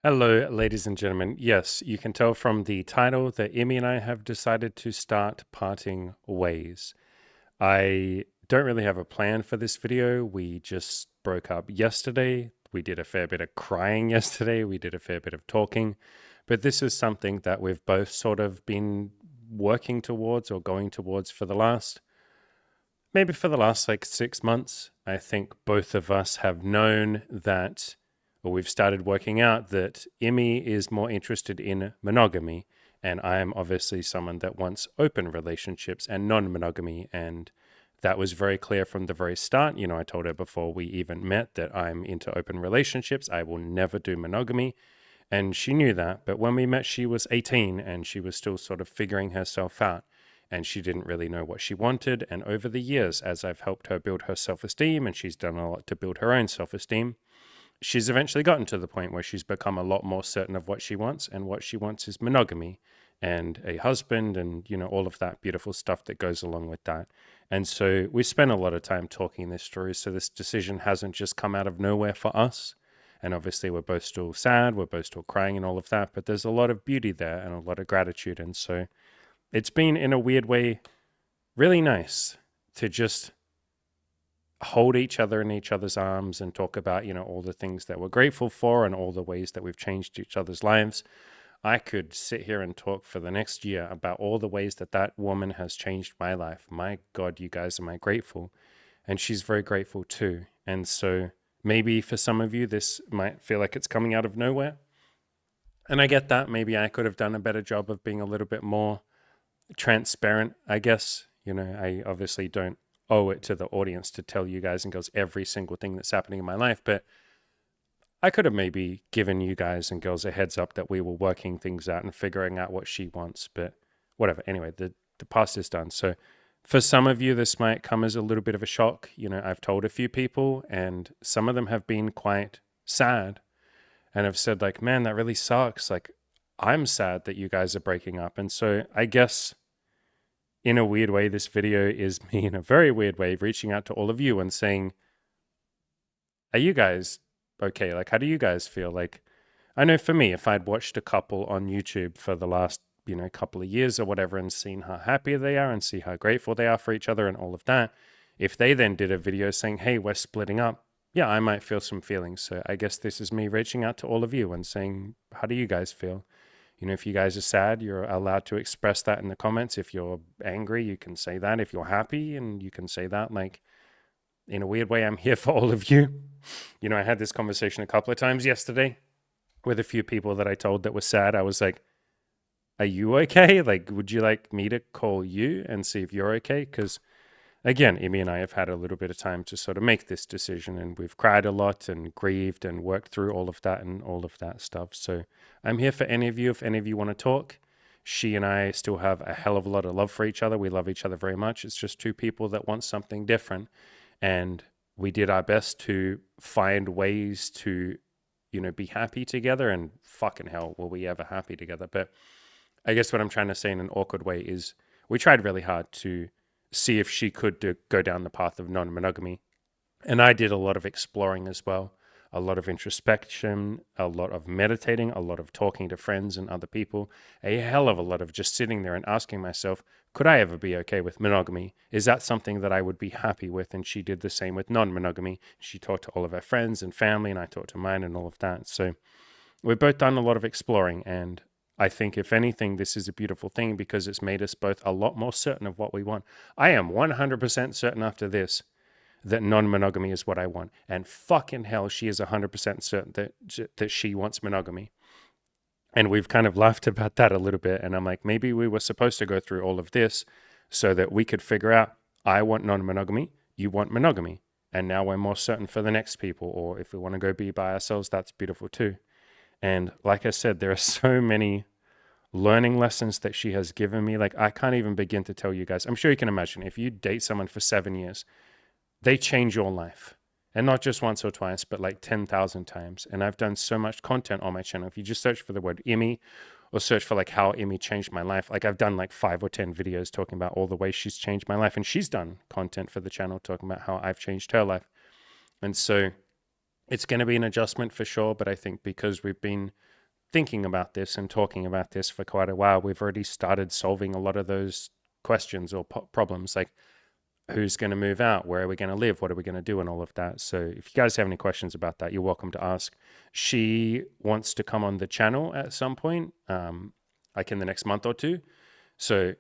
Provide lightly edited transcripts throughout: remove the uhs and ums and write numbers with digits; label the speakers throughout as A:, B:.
A: Hello, ladies and gentlemen. Yes, you can tell from the title that Emmy and I have decided to start parting ways. I don't really have a plan for this video. We just broke up yesterday. We did a fair bit of crying yesterday. We did a fair bit of talking. But this is something that we've both sort of been working towards or going towards maybe for the last like 6 months. I think both of us have known that, or we've started working out that Emmy is more interested in monogamy, and I am obviously someone that wants open relationships and non monogamy. And that was very clear from the very start. You know, I told her before we even met that I'm into open relationships. I will never do monogamy. And she knew that. But when we met, she was 18 and she was still sort of figuring herself out. And she didn't really know what she wanted. And over the years, as I've helped her build her self esteem, and she's done a lot to build her own self esteem, she's eventually gotten to the point where she's become a lot more certain of what she wants. And what she wants is monogamy and a husband and, you know, all of that beautiful stuff that goes along with that. And so we spent a lot of time talking this through. So this decision hasn't just come out of nowhere for us. And obviously, we're both still sad, we're both still crying and all of that, but there's a lot of beauty there and a lot of gratitude. And so it's been, in a weird way, really nice to just hold each other in each other's arms and talk about, you know, all the things that we're grateful for and all the ways that we've changed each other's lives. I could sit here and talk for the next year about all the ways that that woman has changed my life. My God, you guys, am I grateful? And she's very grateful too. And so maybe for some of you, this might feel like it's coming out of nowhere. And I get that. Maybe I could have done a better job of being a little bit more transparent, I guess. You know, I obviously don't owe it to the audience to tell you guys and girls every single thing that's happening in my life, but I could have maybe given you guys and girls a heads up that we were working things out and figuring out what she wants, but whatever. Anyway, the past is done. So for some of you, this might come as a little bit of a shock. You know, I've told a few people, and some of them have been quite sad and have said, like, man, that really sucks. Like, I'm sad that you guys are breaking up. And so I guess in a weird way, this video is me in a very weird way reaching out to all of you and saying, are you guys okay? Like, how do you guys feel? Like, I know for me, if I'd watched a couple on YouTube for the last, you know, couple of years or whatever and seen how happy they are and see how grateful they are for each other and all of that, if they then did a video saying, hey, we're splitting up, yeah, I might feel some feelings. So I guess this is me reaching out to all of you and saying, how do you guys feel? You know, if you guys are sad, you're allowed to express that in the comments. If you're angry, you can say that. If you're happy, and you can say that. Like, in a weird way, I'm here for all of you. You know, I had this conversation a couple of times yesterday with a few people that I told that were sad. I was like, are you okay? Like, would you like me to call you and see if you're okay? Because again, Emmy and I have had a little bit of time to sort of make this decision, and we've cried a lot and grieved and worked through all of that and all of that stuff. So I'm here for any of you. If any of you want to talk, she and I still have a hell of a lot of love for each other. We love each other very much. It's just two people that want something different. And we did our best to find ways to, you know, be happy together. And fucking hell, were we ever happy together? But I guess what I'm trying to say in an awkward way is we tried really hard to see if she could go down the path of non-monogamy. And I did a lot of exploring as well, a lot of introspection, a lot of meditating, a lot of talking to friends and other people, a hell of a lot of just sitting there and asking myself, could I ever be okay with monogamy? Is that something that I would be happy with? And she did the same with non-monogamy. She talked to all of her friends and family, and I talked to mine and all of that. So we've both done a lot of exploring, and I think, if anything, this is a beautiful thing because it's made us both a lot more certain of what we want. I am 100% certain after this that non-monogamy is what I want. And fucking hell, she is 100% certain that she wants monogamy. And we've kind of laughed about that a little bit. And I'm like, maybe we were supposed to go through all of this so that we could figure out, I want non-monogamy, you want monogamy. And now we're more certain for the next people. Or if we want to go be by ourselves, that's beautiful too. And like I said, there are so many learning lessons that she has given me. Like, I can't even begin to tell you guys. I'm sure you can imagine if you date someone for 7 years, they change your life. And not just once or twice, but like 10,000 times. And I've done so much content on my channel. If you just search for the word Emmy or search for like how Emmy changed my life, like I've done like 5 or 10 videos talking about all the ways she's changed my life. And she's done content for the channel talking about how I've changed her life. And so It's going to be an adjustment for sure, but I think because we've been thinking about this and talking about this for quite a while, we've already started solving a lot of those questions or problems, like who's going to move out, where are we going to live, what are we going to do, and all of that. So if you guys have any questions about that, you're welcome to ask. She wants to come on the channel at some point, like in the next month or two. So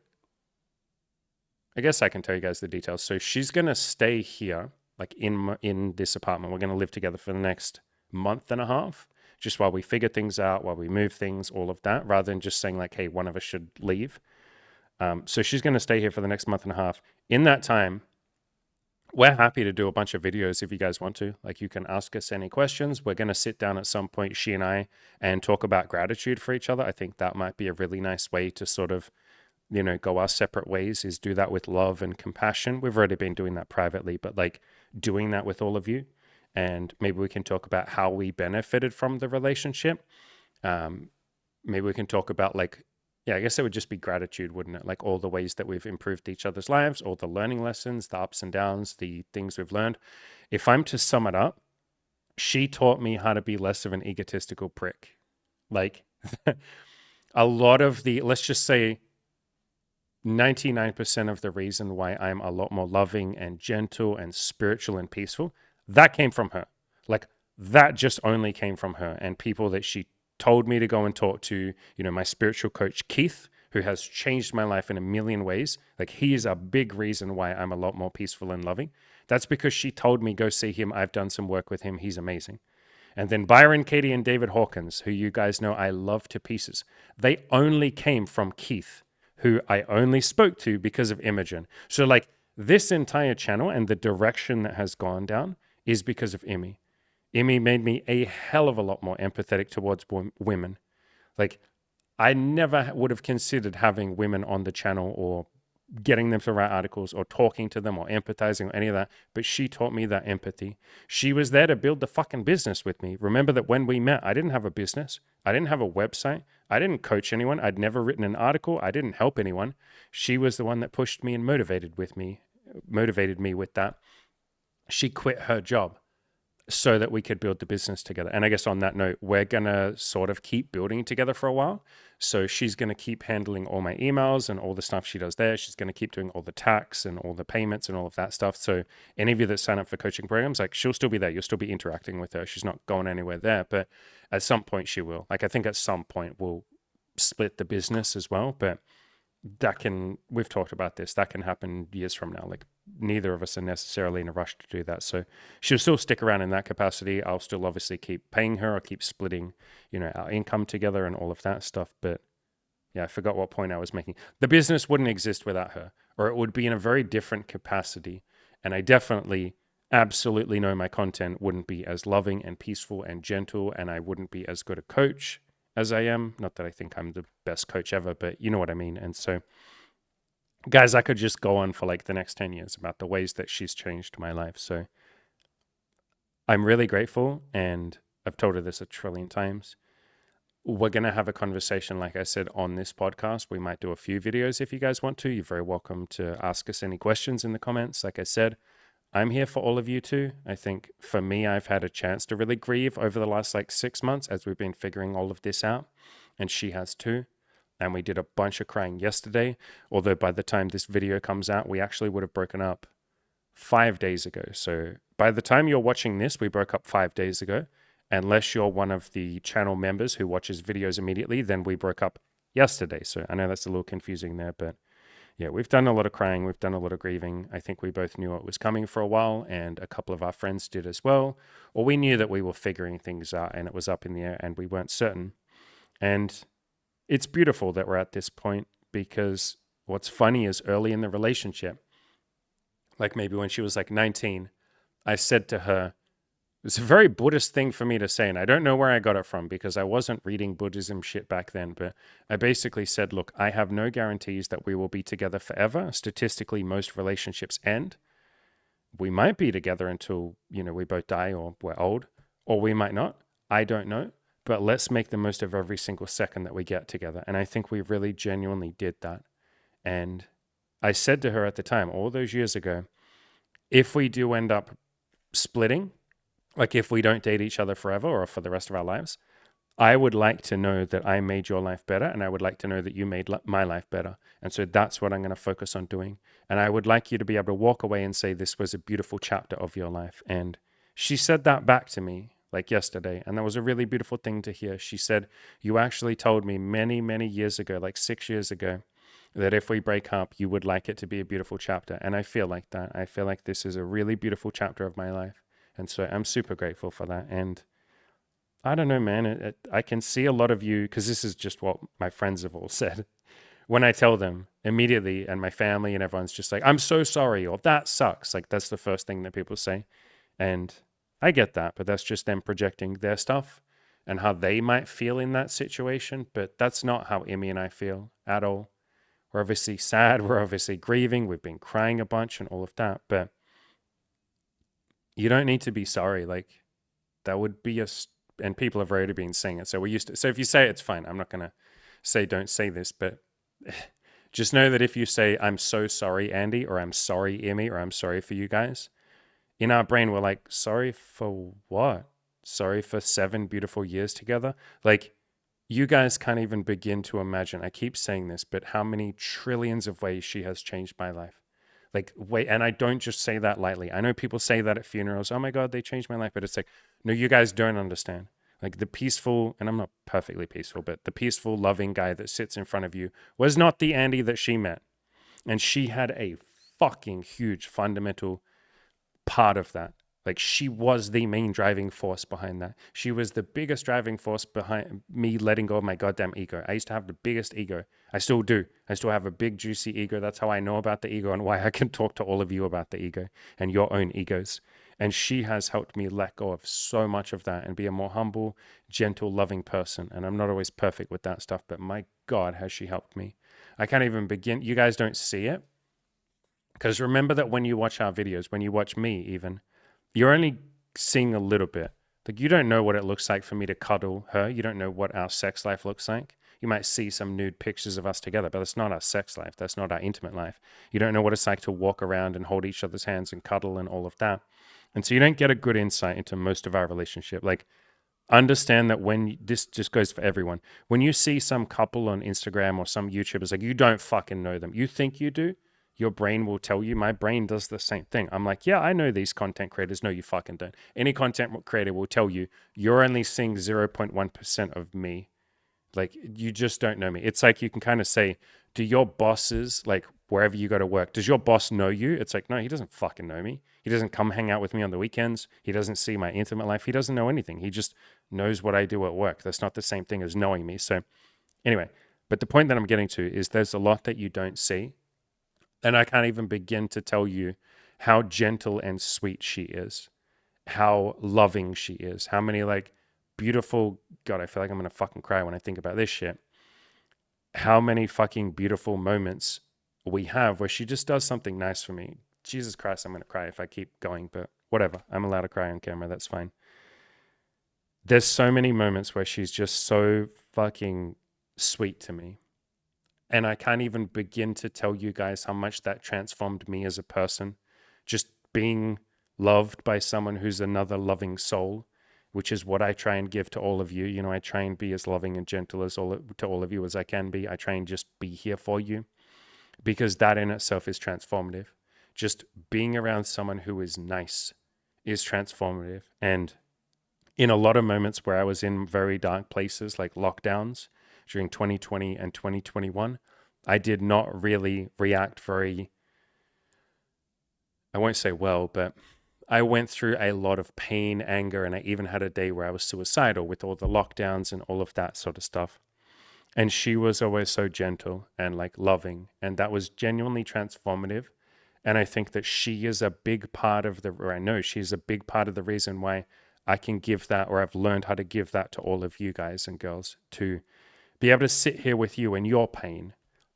A: I guess I can tell you guys the details. So she's going to stay here, like in this apartment. We're going to live together for the next month and a half, just while we figure things out, while we move things, all of that, rather than just saying like, hey, one of us should leave. So she's going to stay here for the next month and a half. In that time, we're happy to do a bunch of videos if you guys want to. Like, you can ask us any questions. We're going to sit down at some point, she and I, and talk about gratitude for each other. I think that might be a really nice way to sort of, go our separate ways, is do that with love and compassion. We've already been doing that privately, but like doing that with all of you. And maybe we can talk about how we benefited from the relationship. Maybe we can talk about like, yeah, I guess it would just be gratitude, wouldn't it? Like all the ways that we've improved each other's lives, all the learning lessons, the ups and downs, the things we've learned. If I'm to sum it up, she taught me how to be less of an egotistical prick. Like a lot of the, let's just say 99% of the reason why I'm a lot more loving and gentle and spiritual and peaceful, that came from her. Like that just only came from her and people that she told me to go and talk to, my spiritual coach, Keith, who has changed my life in a million ways. Like he is a big reason why I'm a lot more peaceful and loving. That's because she told me, go see him. I've done some work with him. He's amazing. And then Byron Katie and David Hawkins, who you guys know I love to pieces. They only came from Keith, who I only spoke to because of Imogen. So like this entire channel and the direction that has gone down is because of Imi. Imi made me a hell of a lot more empathetic towards women. Like I never would have considered having women on the channel or getting them to write articles or talking to them or empathizing or any of that. But she taught me that empathy. She was there to build the fucking business with me. Remember that when we met, I didn't have a business. I didn't have a website. I didn't coach anyone. I'd never written an article. I didn't help anyone. She was the one that pushed me and motivated me with that. She quit her job so that we could build the business together. And I guess on that note, we're going to sort of keep building together for a while. So she's going to keep handling all my emails and all the stuff she does there. She's going to keep doing all the tax and all the payments and all of that stuff. So any of you that sign up for coaching programs, like she'll still be there. You'll still be interacting with her. She's not going anywhere there, but at some point she will. Like I think at some point we'll split the business as well, but we've talked about this, that can happen years from now. Like neither of us are necessarily in a rush to do that. So she'll still stick around in that capacity. I'll still obviously keep paying her or keep splitting, our income together and all of that stuff. But yeah, I forgot what point I was making. The business wouldn't exist without her, or it would be in a very different capacity. And I definitely, absolutely know my content wouldn't be as loving and peaceful and gentle, and I wouldn't be as good a coach as I am. Not that I think I'm the best coach ever, but you know what I mean. And so, guys, I could just go on for like the next 10 years about the ways that she's changed my life. So I'm really grateful, and I've told her this a trillion times. We're going to have a conversation, like I said, on this podcast. We might do a few videos if you guys want to. You're very welcome to ask us any questions in the comments. Like I said, I'm here for all of you too. I think for me, I've had a chance to really grieve over the last like 6 months as we've been figuring all of this out. And she has too. And we did a bunch of crying yesterday. Although by the time this video comes out, we actually would have broken up 5 days ago. So by the time you're watching this, we broke up 5 days ago. Unless you're one of the channel members who watches videos immediately, then we broke up yesterday. So I know that's a little confusing there, but yeah, we've done a lot of crying. We've done a lot of grieving. I think we both knew it was coming for a while, and a couple of our friends did as well. Or we knew that we were figuring things out and it was up in the air and we weren't certain. And it's beautiful that we're at this point, because what's funny is early in the relationship, like maybe when she was like 19, I said to her, it's a very Buddhist thing for me to say, and I don't know where I got it from because I wasn't reading Buddhism shit back then, but I basically said, look, I have no guarantees that we will be together forever. Statistically, most relationships end. We might be together until, we both die or we're old, or we might not. I don't know, but let's make the most of every single second that we get together. And I think we really genuinely did that. And I said to her at the time, all those years ago, if we do end up splitting, Like if we don't date each other forever or for the rest of our lives, I would like to know that I made your life better, and I would like to know that you made my life better. And so that's what I'm going to focus on doing. And I would like you to be able to walk away and say, this was a beautiful chapter of your life. And she said that back to me like yesterday. And that was a really beautiful thing to hear. She said, you actually told me many, many years ago, like 6 years ago, that if we break up, you would like it to be a beautiful chapter. And I feel like that. I feel like this is a really beautiful chapter of my life. And so I'm super grateful for that. And I don't know, man. I can see a lot of you, because this is just what my friends have all said. When I tell them immediately, and my family and everyone's just like, I'm so sorry, or that sucks. Like, that's the first thing that people say. And I get that, but that's just them projecting their stuff and how they might feel in that situation. But that's not how Emmy and I feel at all. We're obviously sad. We're obviously grieving. We've been crying a bunch and all of that. But you don't need to be sorry. Like, that would be and people have already been saying it. So we're used to, so if you say it, it's fine. I'm not going to say don't say this, but just know that if you say, I'm so sorry, Andy, or I'm sorry, Emmy, or I'm sorry for you guys, in our brain, we're like, sorry for what? Sorry for 7 beautiful years together? Like, you guys can't even begin to imagine. I keep saying this, but how many trillions of ways she has changed my life. Like, wait, and I don't just say that lightly. I know people say that at funerals. Oh my God, they changed my life. But it's like, no, you guys don't understand. Like the peaceful, and I'm not perfectly peaceful, but the peaceful, loving guy that sits in front of you was not the Andy that she met. And she had a fucking huge fundamental part of that. Like she was the main driving force behind that. She was the biggest driving force behind me letting go of my goddamn ego. I used to have the biggest ego. I still do. I still have a big juicy ego. That's how I know about the ego and why I can talk to all of you about the ego and your own egos. And she has helped me let go of so much of that and be a more humble, gentle, loving person. And I'm not always perfect with that stuff, but my God, has she helped me. I can't even begin. You guys don't see it. Because remember that when you watch our videos, when you watch me even, you're only seeing a little bit. Like you don't know what it looks like for me to cuddle her. You don't know what our sex life looks like. You might see some nude pictures of us together, but that's not our sex life. That's not our intimate life. You don't know what it's like to walk around and hold each other's hands and cuddle and all of that. And so you don't get a good insight into most of our relationship. Like understand that this just goes for everyone. When you see some couple on Instagram or some YouTubers, like you don't fucking know them. You think you do. Your brain will tell you. My brain does the same thing. I'm like, yeah, I know these content creators. No, you fucking don't. Any content creator will tell you you're only seeing 0.1% of me. Like you just don't know me. It's like you can kind of say, do your bosses, like wherever you go to work, does your boss know you? It's like, no, he doesn't fucking know me. He doesn't come hang out with me on the weekends. He doesn't see my intimate life. He doesn't know anything. He just knows what I do at work. That's not the same thing as knowing me. So anyway, but the point that I'm getting to is there's a lot that you don't see. And I can't even begin to tell you how gentle and sweet she is, how loving she is, how many like beautiful, God, I feel like I'm going to fucking cry when I think about this shit. How many fucking beautiful moments we have where she just does something nice for me. Jesus Christ, I'm going to cry if I keep going, but whatever. I'm allowed to cry on camera. That's fine. There's so many moments where she's just so fucking sweet to me. And I can't even begin to tell you guys how much that transformed me as a person. Just being loved by someone who's another loving soul, which is what I try and give to all of you. You know, I try and be as loving and gentle to all of you as I can be. I try and just be here for you because that in itself is transformative. Just being around someone who is nice is transformative. And in a lot of moments where I was in very dark places like lockdowns during 2020 and 2021, I did not really react very, I won't say well, but I went through a lot of pain, anger, and I even had a day where I was suicidal with all the lockdowns and all of that sort of stuff. And she was always so gentle and like loving, and that was genuinely transformative. And I think that she is a big part of or I know she's a big part of the reason why I can give that, or I've learned how to give that to all of you guys and girls, to be able to sit here with you in your pain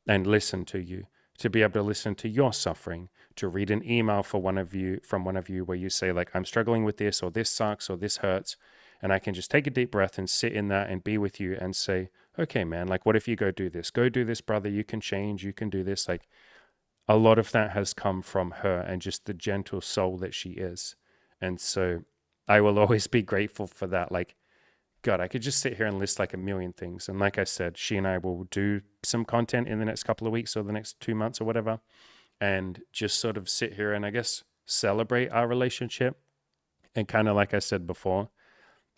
A: and listen to you, to be able to listen to your suffering, to read an email from one of you where you say like, I'm struggling with this, or this sucks, or this hurts. And I can just take a deep breath and sit in that and be with you and say, okay, man, like, what if you go do this? Go do this, brother. You can change. You can do this. Like, a lot of that has come from her and just the gentle soul that she is. And so I will always be grateful for that. Like, God, I could just sit here and list like a million things. And like I said, she and I will do some content in the next couple of weeks or the next 2 months or whatever, and just sort of sit here and I guess celebrate our relationship. And kind of like I said before,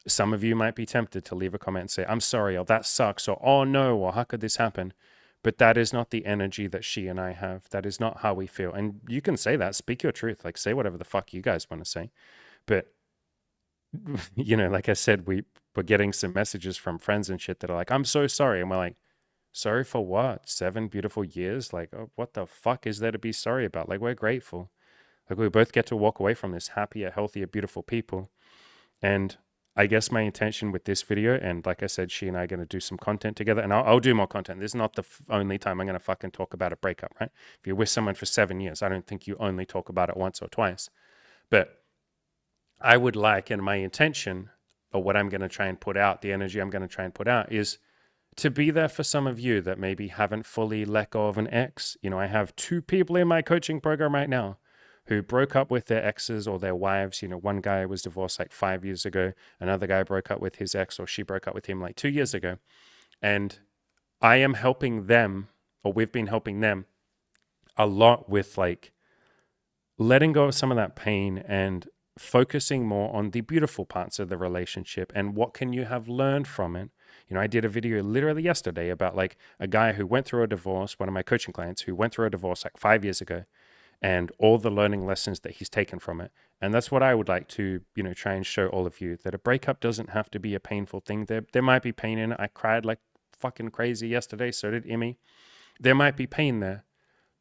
A: some of you might be tempted to leave a comment and say, I'm sorry, or that sucks, or oh no, or how could this happen? But that is not the energy that she and I have. That is not how we feel. And you can say that, speak your truth, like say whatever the fuck you guys want to say. But, like I said, we're getting some messages from friends and shit that are like, I'm so sorry. And we're like, sorry for what? 7 beautiful years? Like, oh, what the fuck is there to be sorry about? Like, we're grateful. Like, we both get to walk away from this happier, healthier, beautiful people. And I guess my intention with this video, and like I said, she and I are going to do some content together, and I'll do more content. This is not the only time I'm going to fucking talk about a breakup, right? If you're with someone for 7 years, I don't think you only talk about it once or twice. But I would like, and my intention, or what I'm going to try and put out, the energy I'm going to try and put out, is to be there for some of you that maybe haven't fully let go of an ex. I have 2 people in my coaching program right now who broke up with their exes or their wives. One guy was divorced like 5 years ago. Another guy broke up with his ex, or she broke up with him like 2 years ago. And I am helping them, or we've been helping them a lot with like letting go of some of that pain and focusing more on the beautiful parts of the relationship and what can you have learned from it. I did a video literally yesterday about like a guy who went through a divorce, one of my coaching clients who went through a divorce like 5 years ago, and all the learning lessons that he's taken from it. And that's what I would like to, try and show all of you, that a breakup doesn't have to be a painful thing. There might be pain in it. I cried like fucking crazy yesterday. So did Emmy. There might be pain there.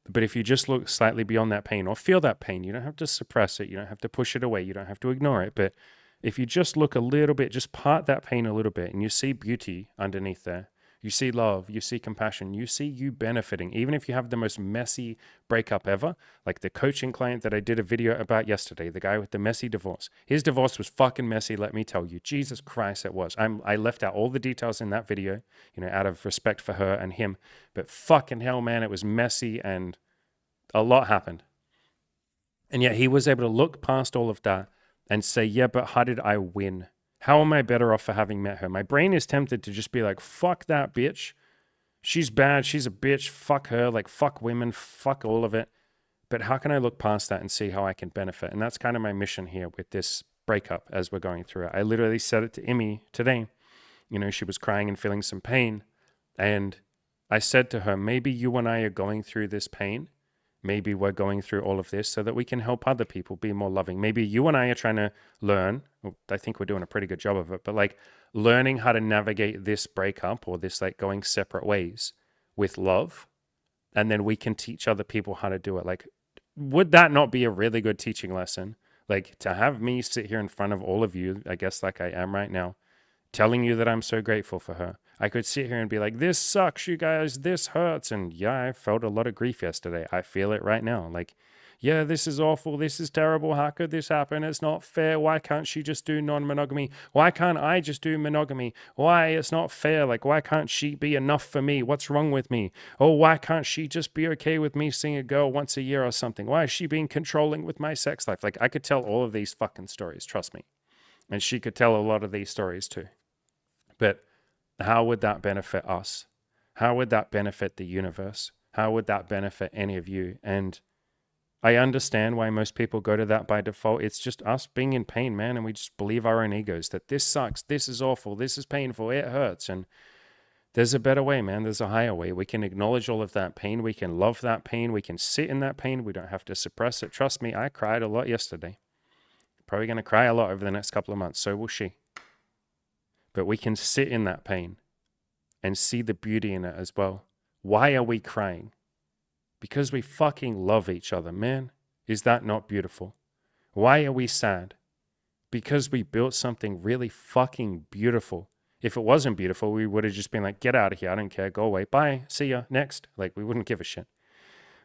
A: But if you just look slightly beyond that pain or feel that pain, you don't have to suppress it. You don't have to push it away. You don't have to ignore it. But if you just look a little bit, just part that pain a little bit, and you see beauty underneath there, you see love, you see compassion, you see you benefiting, even if you have the most messy breakup ever, like the coaching client that I did a video about yesterday, the guy with the messy divorce. His divorce was fucking messy, let me tell you. Jesus Christ, it was. I left out all the details in that video, out of respect for her and him. But fucking hell, man, it was messy and a lot happened. And yet he was able to look past all of that and say, yeah, but how did I win? How am I better off for having met her? My brain is tempted to just be like, fuck that bitch. She's bad. She's a bitch. Fuck her. Like, fuck women. Fuck all of it. But how can I look past that and see how I can benefit? And that's kind of my mission here with this breakup as we're going through it. I literally said it to Emmy today. She was crying and feeling some pain. And I said to her, maybe you and I are going through this pain. Maybe we're going through all of this so that we can help other people be more loving. Maybe you and I are trying to learn. I think we're doing a pretty good job of it, but like learning how to navigate this breakup or this like going separate ways with love. And then we can teach other people how to do it. Like, would that not be a really good teaching lesson? Like to have me sit here in front of all of you, I guess like I am right now, telling you that I'm so grateful for her. I could sit here and be like, this sucks, you guys, this hurts. And yeah, I felt a lot of grief yesterday. I feel it right now. Like, yeah, this is awful. This is terrible. How could this happen? It's not fair. Why can't she just do non-monogamy? Why can't I just do monogamy? Why? It's not fair. Like, why can't she be enough for me? What's wrong with me? Oh, why can't she just be okay with me seeing a girl once a year or something? Why is she being controlling with my sex life? Like, I could tell all of these fucking stories, trust me. And she could tell a lot of these stories too. But how would that benefit us? How would that benefit the universe? How would that benefit any of you? And I understand why most people go to that by default. It's just us being in pain, man. And we just believe our own egos that this sucks. This is awful. This is painful. It hurts. And there's a better way, man. There's a higher way. We can acknowledge all of that pain. We can love that pain. We can sit in that pain. We don't have to suppress it. Trust me, I cried a lot yesterday. Probably going to cry a lot over the next couple of months. So will she. But we can sit in that pain and see the beauty in it as well. Why are we crying? Because we fucking love each other, man. Is that not beautiful? Why are we sad? Because we built something really fucking beautiful. If it wasn't beautiful, we would have just been like, get out of here. I don't care. Go away. Bye. See ya. Next. Like, we wouldn't give a shit.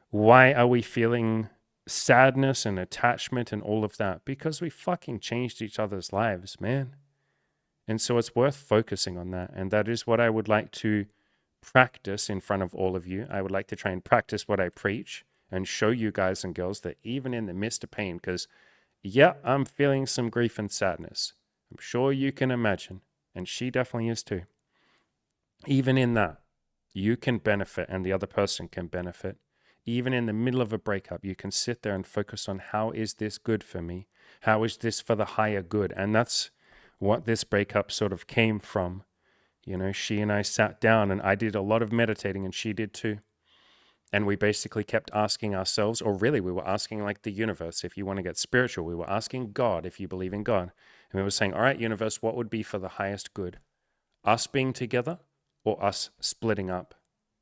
A: Why are we feeling sadness and attachment and all of that? Because we fucking changed each other's lives, man. And so it's worth focusing on that. And that is what I would like to practice in front of all of you. I would like to try and practice what I preach and show you guys and girls that even in the midst of pain, because yeah, I'm feeling some grief and sadness. I'm sure you can imagine. And she definitely is too. Even in that, you can benefit and the other person can benefit. Even in the middle of a breakup, you can sit there and focus on how is this good for me? How is this for the higher good? And that's what this breakup sort of came from. You know, she and I sat down and I did a lot of meditating and she did too. And we basically kept asking ourselves, or really, we were asking like the universe, if you want to get spiritual, we were asking God, if you believe in God. And we were saying, all right, universe, what would be for the highest good? Us being together or us splitting up?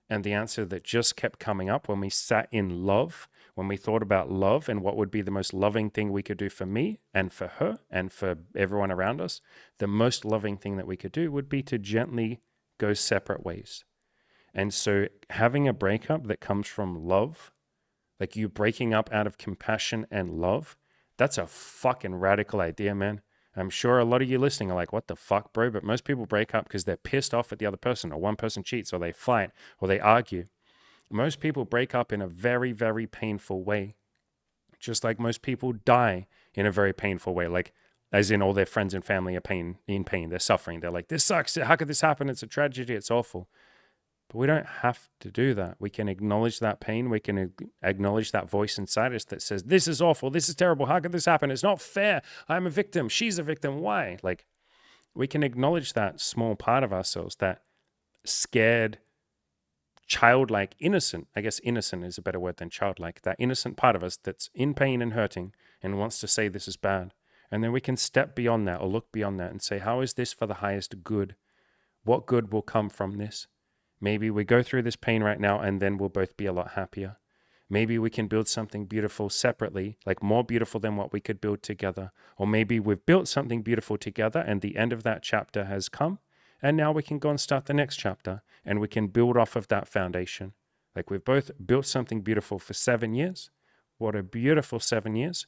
A: And the answer that just kept coming up when we sat in love, when we thought about love and what would be the most loving thing we could do for me and for her and for everyone around us, the most loving thing that we could do would be to gently go separate ways. And so having a breakup that comes from love, like you breaking up out of compassion and love, that's a fucking radical idea, man. I'm sure a lot of you listening are like, what the fuck, bro? But most people break up because they're pissed off at the other person, or one person cheats, or they fight, or they argue. Most people break up in a very, very painful way, just like most people die in a very painful way. Like, as in all their friends and family are in pain, they're suffering. They're like, this sucks. How could this happen? It's a tragedy. It's awful. But we don't have to do that. We can acknowledge that pain. We can acknowledge that voice inside us that says, this is awful. This is terrible. How could this happen? It's not fair. I'm a victim. She's a victim. Why? Like, we can acknowledge that small part of ourselves, that scared, childlike, innocent. I guess innocent is a better word than childlike. That innocent part of us that's in pain and hurting and wants to say this is bad. And then we can step beyond that or look beyond that and say, how is this for the highest good? What good will come from this? Maybe we go through this pain right now and then we'll both be a lot happier. Maybe we can build something beautiful separately, like more beautiful than what we could build together. Or maybe we've built something beautiful together and the end of that chapter has come. And now we can go and start the next chapter and we can build off of that foundation. Like we've both built something beautiful for 7 years. What a beautiful 7 years.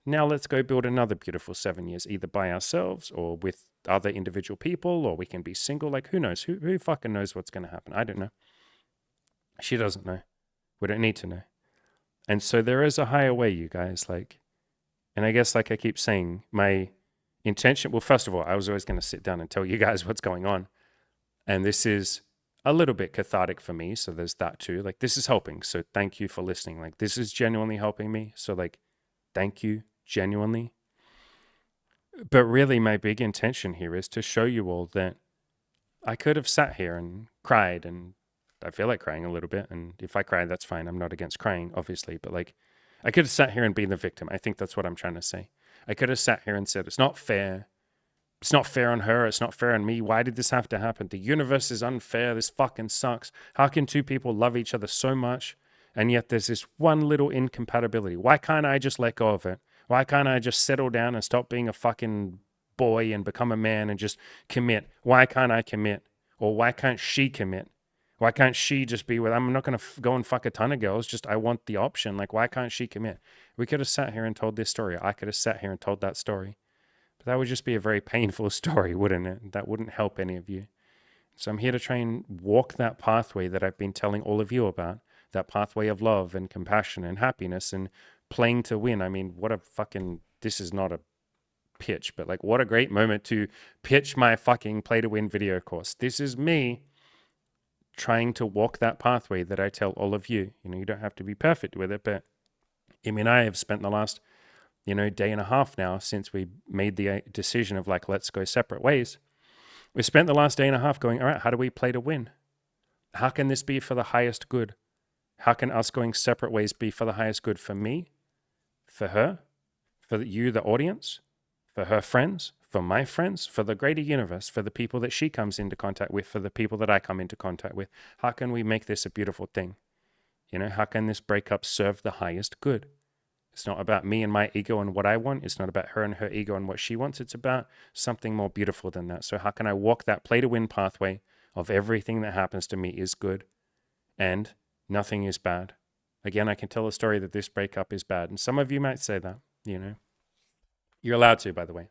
A: Now let's go build another beautiful 7 years, either by ourselves or with other individual people, or we can be single. Like, who knows? Who fucking knows what's going to happen? I don't know. She doesn't know. We don't need to know. And so there is a higher way, you guys. Like, and I guess, like I keep saying, my intention, well, first of all, I was always going to sit down and tell you guys what's going on. And this is a little bit cathartic for me. So there's that too. Like, this is helping. So thank you for listening. Like, this is genuinely helping me. So, like, thank you, genuinely. But really, my big intention here is to show you all that I could have sat here and cried, and I feel like crying a little bit. And if I cry, that's fine. I'm not against crying, obviously. But like, I could have sat here and been the victim. I think that's what I'm trying to say. I could have sat here and said, it's not fair. It's not fair on her. It's not fair on me. Why did this have to happen? The universe is unfair. This fucking sucks. How can two people love each other so much? And yet there's this one little incompatibility. Why can't I just let go of it? Why can't I just settle down and stop being a fucking boy and become a man and just commit? Why can't I commit? Or why can't she commit? Why can't she just be with, I'm not going to go and fuck a ton of girls. Just, I want the option. Like, why can't she commit? We could have sat here and told this story. I could have sat here and told that story. But that would just be a very painful story, wouldn't it? That wouldn't help any of you. So I'm here to try and walk that pathway that I've been telling all of you about, that pathway of love and compassion and happiness and playing to win. I mean, what a fucking, this is not a pitch, but like, what a great moment to pitch my fucking play to win video course. This is me trying to walk that pathway that I tell all of you. You know, you don't have to be perfect with it, but Amy and I have spent the last, day and a half now since we made the decision of like, let's go separate ways. We spent the last day and a half going, all right, how do we play to win? How can this be for the highest good? How can us going separate ways be for the highest good for me, for her, for you, the audience, for her friends, for my friends, for the greater universe, for the people that she comes into contact with, for the people that I come into contact with? How can we make this a beautiful thing? How can this breakup serve the highest good? It's not about me and my ego and what I want. It's not about her and her ego and what she wants. It's about something more beautiful than that. So how can I walk that play to win pathway of everything that happens to me is good and nothing is bad? Again, I can tell a story that this breakup is bad. And some of you might say that, You're allowed to, by the way,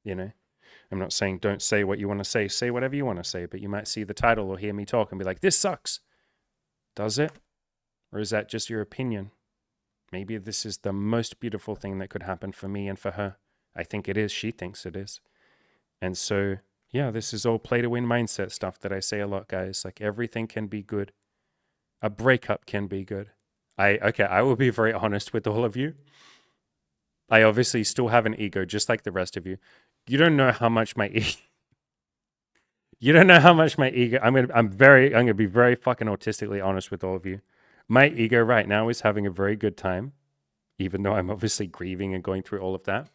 A: I'm not saying don't say what you want to say. Say whatever you want to say, but you might see the title or hear me talk and be like, this sucks. Does it? Or is that just your opinion? Maybe this is the most beautiful thing that could happen for me and for her. I think it is. She thinks it is. And so, yeah, this is all play to win mindset stuff that I say a lot, guys. Like everything can be good. A breakup can be good. I will be very honest with all of you. I obviously still have an ego just like the rest of you. You don't know how much my you don't know how much my ego I'm gonna be very fucking autistically honest with all of you. My ego right now is having a very good time, even though I'm obviously grieving and going through all of that,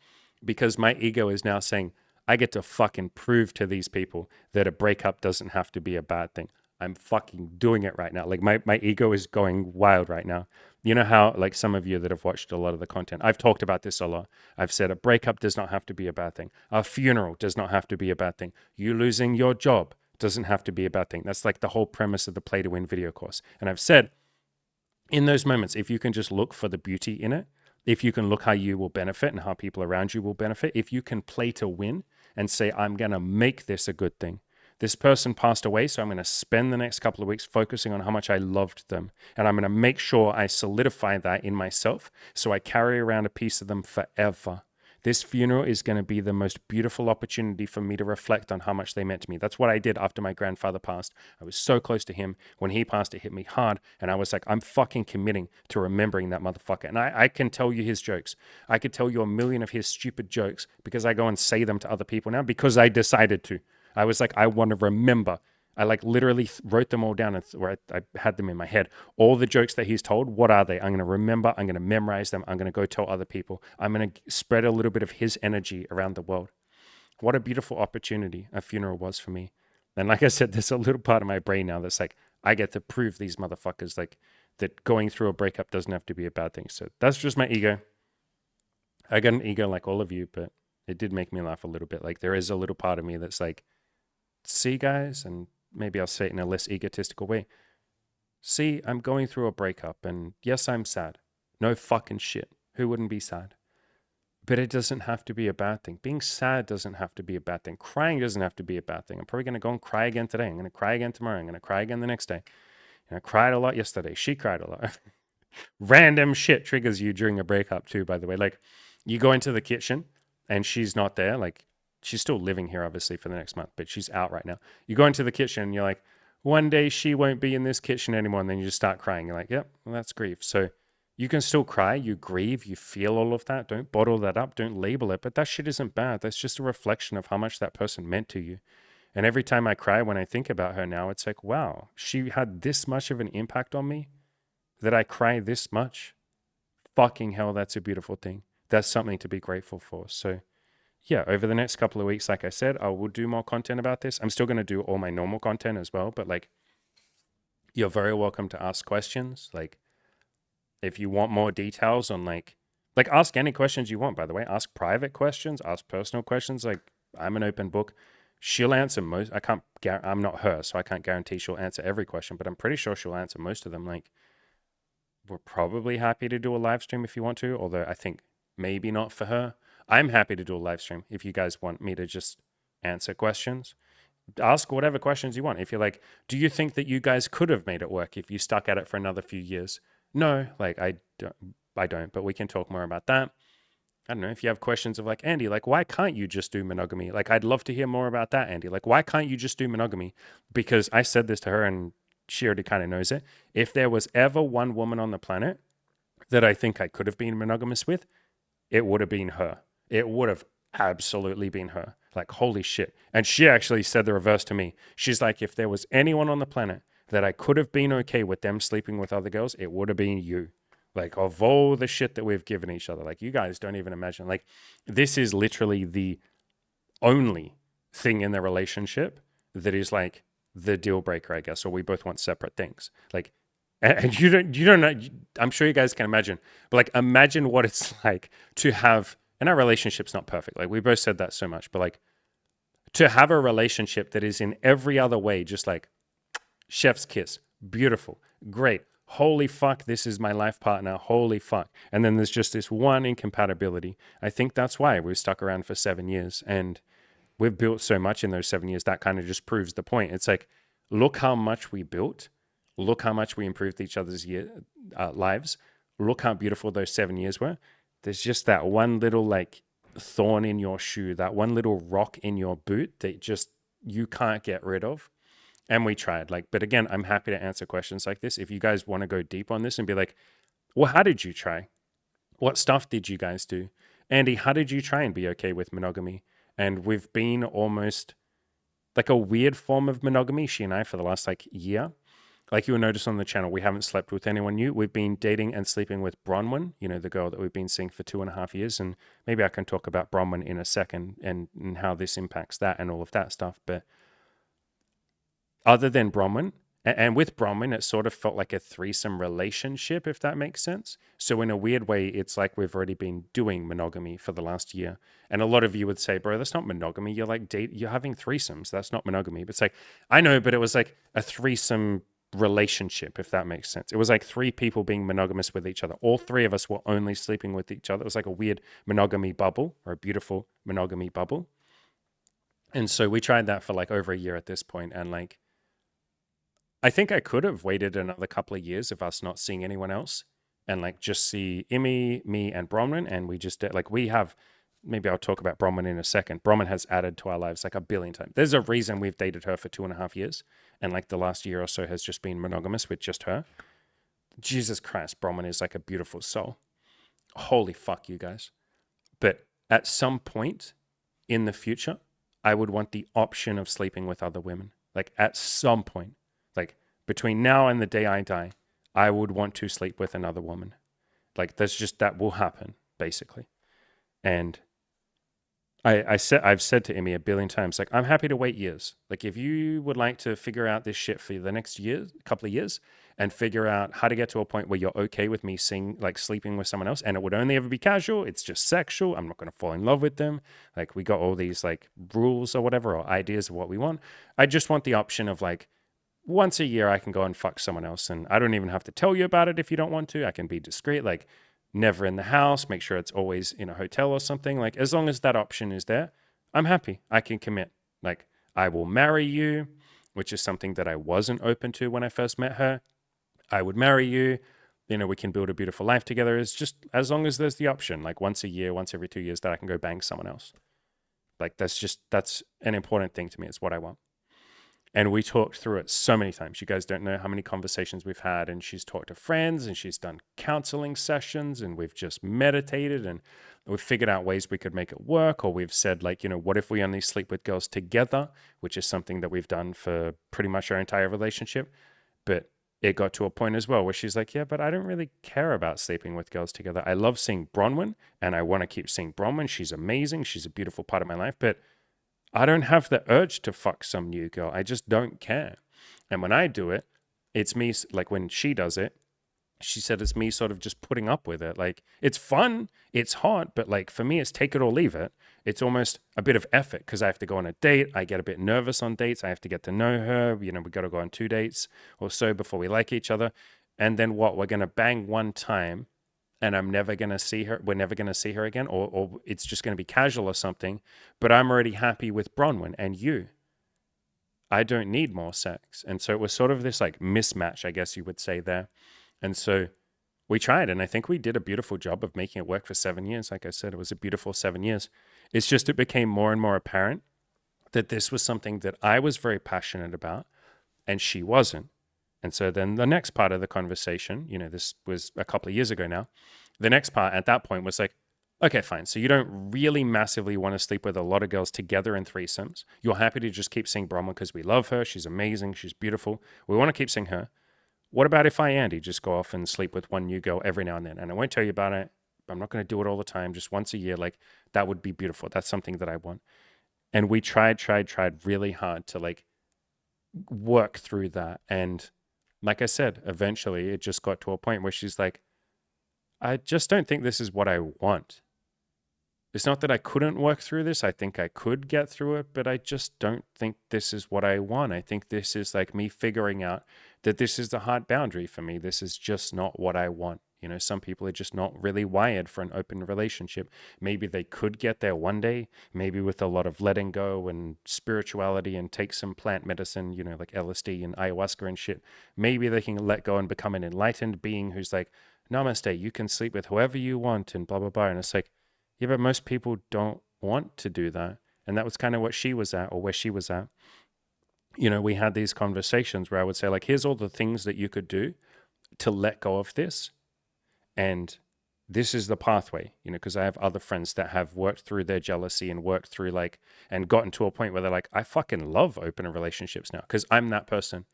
A: because my ego is now saying, I get to fucking prove to these people that a breakup doesn't have to be a bad thing. I'm fucking doing it right now. Like my ego is going wild right now. You know how, like some of you that have watched a lot of the content, I've talked about this a lot. I've said a breakup does not have to be a bad thing. A funeral does not have to be a bad thing. You losing your job doesn't have to be a bad thing. That's like the whole premise of the Play to Win video course. And I've said in those moments, if you can just look for the beauty in it, if you can look how you will benefit and how people around you will benefit, if you can play to win and say, I'm going to make this a good thing. This person passed away, so I'm going to spend the next couple of weeks focusing on how much I loved them. And I'm going to make sure I solidify that in myself so I carry around a piece of them forever. This funeral is going to be the most beautiful opportunity for me to reflect on how much they meant to me. That's what I did after my grandfather passed. I was so close to him. When he passed, it hit me hard. And I was like, I'm fucking committing to remembering that motherfucker. And I can tell you his jokes. I could tell you a million of his stupid jokes because I go and say them to other people now because I decided to. I was like, I want to remember. I like literally wrote them all down, or I had them in my head. All the jokes that he's told, what are they? I'm going to remember. I'm going to memorize them. I'm going to go tell other people. I'm going to spread a little bit of his energy around the world. What a beautiful opportunity a funeral was for me. And like I said, there's a little part of my brain now that's like, I get to prove these motherfuckers like that going through a breakup doesn't have to be a bad thing. So that's just my ego. I got an ego like all of you, but it did make me laugh a little bit. Like there is a little part of me that's like, see guys, and maybe I'll say it in a less egotistical way. See, I'm going through a breakup, and yes, I'm sad. No fucking shit. Who wouldn't be sad? But it doesn't have to be a bad thing. Being sad doesn't have to be a bad thing. Crying doesn't have to be a bad thing. I'm probably going to go and cry again today. I'm going to cry again tomorrow. I'm going to cry again the next day. And I cried a lot yesterday. She cried a lot. Random shit triggers you during a breakup too, by the way. Like you go into the kitchen and she's not there. Like she's still living here, obviously, for the next month, but she's out right now. You go into the kitchen and you're like, one day she won't be in this kitchen anymore. And then you just start crying. You're like, yep, well, that's grief. So you can still cry, you grieve, you feel all of that. Don't bottle that up, don't label it. But that shit isn't bad. That's just a reflection of how much that person meant to you. And every time I cry, when I think about her now, it's like, wow, she had this much of an impact on me that I cry this much. Fucking hell, that's a beautiful thing. That's something to be grateful for. So yeah, over the next couple of weeks, like I said, I will do more content about this. I'm still going to do all my normal content as well, but like, you're very welcome to ask questions. Like, if you want more details on like ask any questions you want, by the way. Ask private questions, ask personal questions. Like, I'm an open book. She'll answer most. I'm not her, so I can't guarantee she'll answer every question, but I'm pretty sure she'll answer most of them. Like, we're probably happy to do a live stream if you want to, although I think maybe not for her. I'm happy to do a live stream if you guys want me to just answer questions. Ask whatever questions you want. If you're like, do you think that you guys could have made it work if you stuck at it for another few years? No, like I don't, but we can talk more about that. I don't know if you have questions of like, Andy, like, why can't you just do monogamy? Like, I'd love to hear more about that, Andy. Like, why can't you just do monogamy? Because I said this to her and she already kind of knows it. If there was ever one woman on the planet that I think I could have been monogamous with, it would have been her. It would have absolutely been her. Like, holy shit. And she actually said the reverse to me. She's like, if there was anyone on the planet that I could have been okay with them sleeping with other girls, it would have been you. Like, of all the shit that we've given each other, like, you guys don't even imagine. Like, this is literally the only thing in the relationship that is like the deal breaker, I guess, or we both want separate things. Like, and you don't know, I'm sure you guys can imagine, but like, imagine what it's like to have, and our relationship's not perfect. Like, we both said that so much, but like, to have a relationship that is in every other way, just like chef's kiss, beautiful, great. Holy fuck, this is my life partner. Holy fuck. And then there's just this one incompatibility. I think that's why we've stuck around for 7 years and we've built so much in those 7 years. That kind of just proves the point. It's like, look how much we built. Look how much we improved each other's lives. look how beautiful those 7 years were. There's just that one little like thorn in your shoe, that one little rock in your boot that just you can't get rid of. And we tried, like, but again, I'm happy to answer questions like this. If you guys want to go deep on this and be like, well, how did you try? What stuff did you guys do? Andy, how did you try and be okay with monogamy? And we've been almost like a weird form of monogamy, she and I, for the last like year. Like you'll notice on the channel, we haven't slept with anyone new. We've been dating and sleeping with Bronwin, the girl that we've been seeing for 2.5 years. And maybe I can talk about Bronwin in a second and how this impacts that and all of that stuff. But other than Bronwyn, and with Bronwyn, it sort of felt like a threesome relationship, if that makes sense. So in a weird way, it's like we've already been doing monogamy for the last year. And a lot of you would say, bro, that's not monogamy. You're like you're having threesomes. That's not monogamy. But it's like, I know, but it was like a threesome relationship, if that makes sense. It was like 3 people being monogamous with each other. All 3 of us were only sleeping with each other. It was like a weird monogamy bubble, or a beautiful monogamy bubble. And so we tried that for like over a year at this point, and like, I think I could have waited another couple of years of us not seeing anyone else and like just see Emmy, me, and Bronwyn. And we just did, like, we have, maybe I'll talk about Bronwyn in a second. Bronwyn has added to our lives like a billion times. There's a reason we've dated her for 2.5 years. And like the last year or so has just been monogamous with just her. Jesus Christ, Bronwyn is like a beautiful soul. Holy fuck, you guys. But at some point in the future, I would want the option of sleeping with other women. Like at some point. Like between now and the day I die, I would want to sleep with another woman. Like that will happen, basically. And I've said to Emmy a billion times, like, I'm happy to wait years. Like if you would like to figure out this shit for the next couple of years, and figure out how to get to a point where you're okay with me sleeping with someone else, and it would only ever be casual, it's just sexual, I'm not going to fall in love with them. Like we got all these like rules or whatever, or ideas of what we want. I just want the option of like, once a year I can go and fuck someone else, and I don't even have to tell you about it if you don't want to. I can be discreet, like never in the house, make sure it's always in a hotel or something. Like as long as that option is there, I'm happy. I can commit. Like I will marry you, which is something that I wasn't open to when I first met her. I would marry you. We can build a beautiful life together. It's just as long as there's the option, like once a year, once every 2 years, that I can go bang someone else. Like that's an important thing to me. It's what I want. And we talked through it so many times. You guys don't know how many conversations we've had. And she's talked to friends, and she's done counseling sessions, and we've just meditated, and we've figured out ways we could make it work. Or we've said, like, what if we only sleep with girls together, which is something that we've done for pretty much our entire relationship. But it got to a point as well where she's like, yeah, but I don't really care about sleeping with girls together. I love seeing Bronwyn, and I want to keep seeing Bronwyn. She's amazing. She's a beautiful part of my life. But I don't have the urge to fuck some new girl. I just don't care. And when I do it, it's me, like when she does it, she said it's me sort of just putting up with it. Like it's fun, it's hot, but like for me, it's take it or leave it. It's almost a bit of effort because I have to go on a date. I get a bit nervous on dates. I have to get to know her. We got to go on 2 dates or so before we like each other. And then what? We're going to bang one time, and I'm never going to see her. We're never going to see her again, or it's just going to be casual or something. But I'm already happy with Bronwyn and you. I don't need more sex. And so it was sort of this like mismatch, I guess you would say there. And so we tried, and I think we did a beautiful job of making it work for 7 years. Like I said, it was a beautiful 7 years. It's just it became more and more apparent that this was something that I was very passionate about and she wasn't. And so then the next part of the conversation, this was a couple of years ago now. The next part at that point was like, okay, fine. So you don't really massively want to sleep with a lot of girls together in threesomes. You're happy to just keep seeing Brahma because we love her. She's amazing. She's beautiful. We want to keep seeing her. What about if I, Andy, just go off and sleep with one new girl every now and then? And I won't tell you about it. I'm not going to do it all the time, just once a year. Like that would be beautiful. That's something that I want. And we tried really hard to like work through that. And like I said, eventually it just got to a point where she's like, I just don't think this is what I want. It's not that I couldn't work through this. I think I could get through it, but I just don't think this is what I want. I think this is like me figuring out that this is the hard boundary for me. This is just not what I want. Some people are just not really wired for an open relationship. Maybe they could get there one day, maybe with a lot of letting go and spirituality and take some plant medicine, like LSD and ayahuasca and shit. Maybe they can let go and become an enlightened being who's like, namaste, you can sleep with whoever you want and blah, blah, blah. And it's like, yeah, but most people don't want to do that. And that was kind of what she was at, or where she was at. We had these conversations where I would say, like, here's all the things that you could do to let go of this. And this is the pathway, because I have other friends that have worked through their jealousy and worked through and gotten to a point where they're like, I fucking love open relationships now because I'm that person.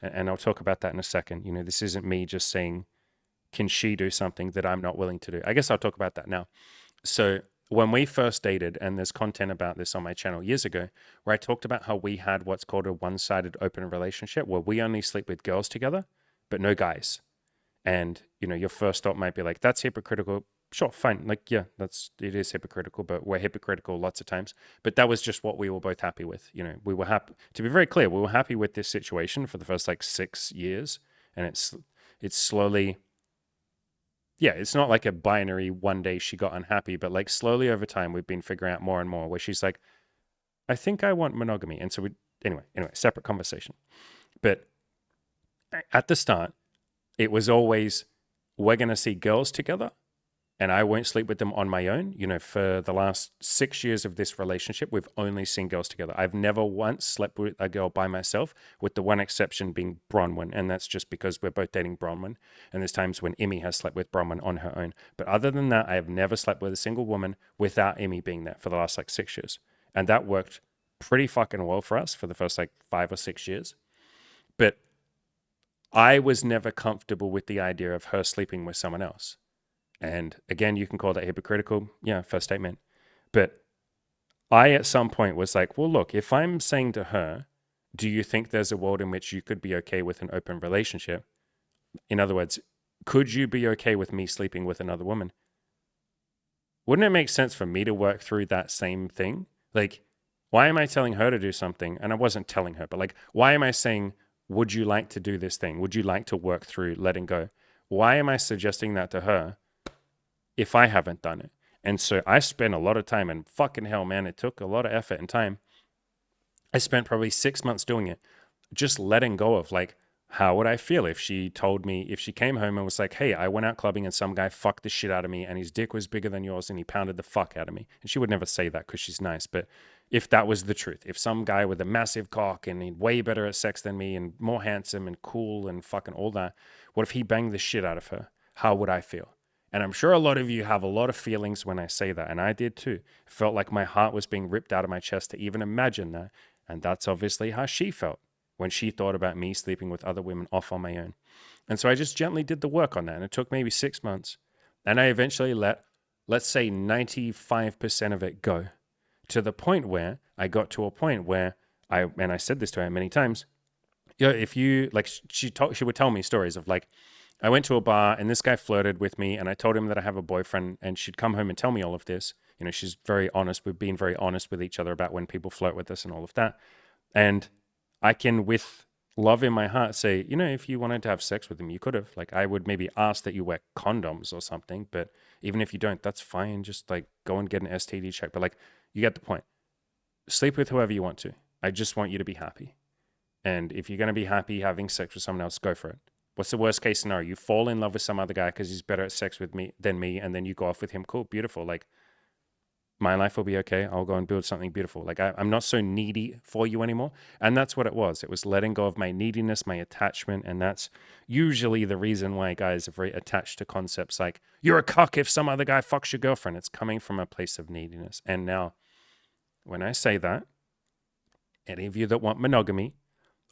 A: And I'll talk about that in a second. This isn't me just saying, can she do something that I'm not willing to do? I guess I'll talk about that now. So when we first dated, and there's content about this on my channel years ago, where I talked about how we had what's called a one-sided open relationship, where we only sleep with girls together, but no guys. And, your first thought might be like, that's hypocritical. Sure, fine. Like, yeah, it is hypocritical, but we're hypocritical lots of times. But that was just what we were both happy with. We were happy, to be very clear, we were happy with this situation for the first 6 years. And it's slowly, yeah, it's not like a binary one day she got unhappy, but slowly over time, we've been figuring out more and more where she's like, I think I want monogamy. And so anyway, separate conversation. But at the start, it was always, we're going to see girls together and I won't sleep with them on my own. For the last 6 years of this relationship, we've only seen girls together. I've never once slept with a girl by myself, with the one exception being Bronwin. And that's just because we're both dating Bronwin. And there's times when Emmy has slept with Bronwin on her own. But other than that, I have never slept with a single woman without Emmy being there for the last 6 years. And that worked pretty fucking well for us for the first 5 or 6 years. But I was never comfortable with the idea of her sleeping with someone else. And again, you can call that hypocritical. Yeah, first statement. But I, at some point, was like, well, look, if I'm saying to her, do you think there's a world in which you could be okay with an open relationship? In other words, could you be okay with me sleeping with another woman? Wouldn't it make sense for me to work through that same thing? Why am I telling her to do something? And I wasn't telling her, but why am I saying, would you like to do this thing? Would you like to work through letting go? Why am I suggesting that to her if I haven't done it? And so I spent a lot of time, and fucking hell, man, it took a lot of effort and time. I spent probably 6 months doing it, just letting go of how would I feel if she came home and was like, hey, I went out clubbing and some guy fucked the shit out of me and his dick was bigger than yours and he pounded the fuck out of me. And she would never say that because she's nice. But if that was the truth, if some guy with a massive cock and he's way better at sex than me and more handsome and cool and fucking all that, what if he banged the shit out of her? How would I feel? And I'm sure a lot of you have a lot of feelings when I say that. And I did too. It felt like my heart was being ripped out of my chest to even imagine that. And that's obviously how she felt when she thought about me sleeping with other women off on my own. And so I just gently did the work on that. And it took maybe 6 months. And I eventually let's say 95% of it go, to the point where I got to a point where I said this to her many times, if you, she would tell me stories of I went to a bar and this guy flirted with me and I told him that I have a boyfriend, and she'd come home and tell me all of this. She's very honest. We've been very honest with each other about when people flirt with us and all of that. And I can, with love in my heart, say, if you wanted to have sex with him, you could have. I would maybe ask that you wear condoms or something, but even if you don't, that's fine. Just go and get an STD check. But you get the point. Sleep with whoever you want to. I just want you to be happy. And if you're going to be happy having sex with someone else, go for it. What's the worst case scenario? You fall in love with some other guy because he's better at sex with me than me, and then you go off with him. Cool, beautiful. My life will be okay. I'll go and build something beautiful. I'm not so needy for you anymore. And that's what it was. It was letting go of my neediness, my attachment. And that's usually the reason why guys are very attached to concepts like, you're a cuck if some other guy fucks your girlfriend. It's coming from a place of neediness. And now, when I say that, any of you that want monogamy,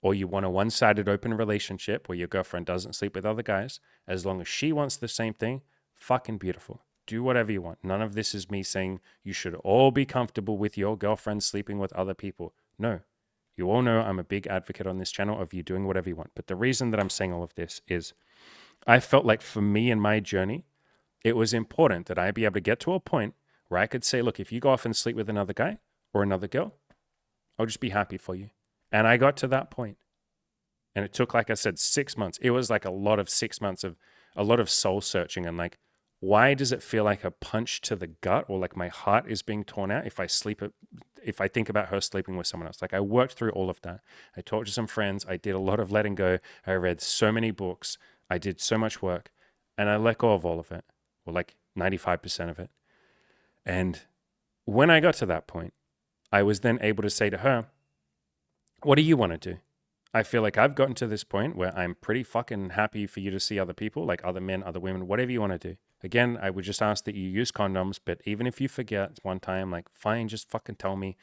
A: or you want a one-sided open relationship where your girlfriend doesn't sleep with other guys, as long as she wants the same thing, fucking beautiful. Do whatever you want. None of this is me saying you should all be comfortable with your girlfriend sleeping with other people. No. You all know I'm a big advocate on this channel of you doing whatever you want. But the reason that I'm saying all of this is I felt like for me in my journey, it was important that I be able to get to a point where I could say, look, if you go off and sleep with another guy or another girl, I'll just be happy for you. And I got to that point. And it took, like I said, 6 months. It was a lot of 6 months of a lot of soul searching and why does it feel like a punch to the gut, or my heart is being torn out if I think about her sleeping with someone else? I worked through all of that. I talked to some friends. I did a lot of letting go. I read so many books. I did so much work. and I let go of all of it, or like 95% of it. And when I got to that point, I was then able to say to her, what do you want to do? I feel like I've gotten to this point where I'm pretty fucking happy for you to see other people, like other men, other women, whatever you want to do. Again, I would just ask that you use condoms, but even if you forget one time, like, fine, just fucking tell me.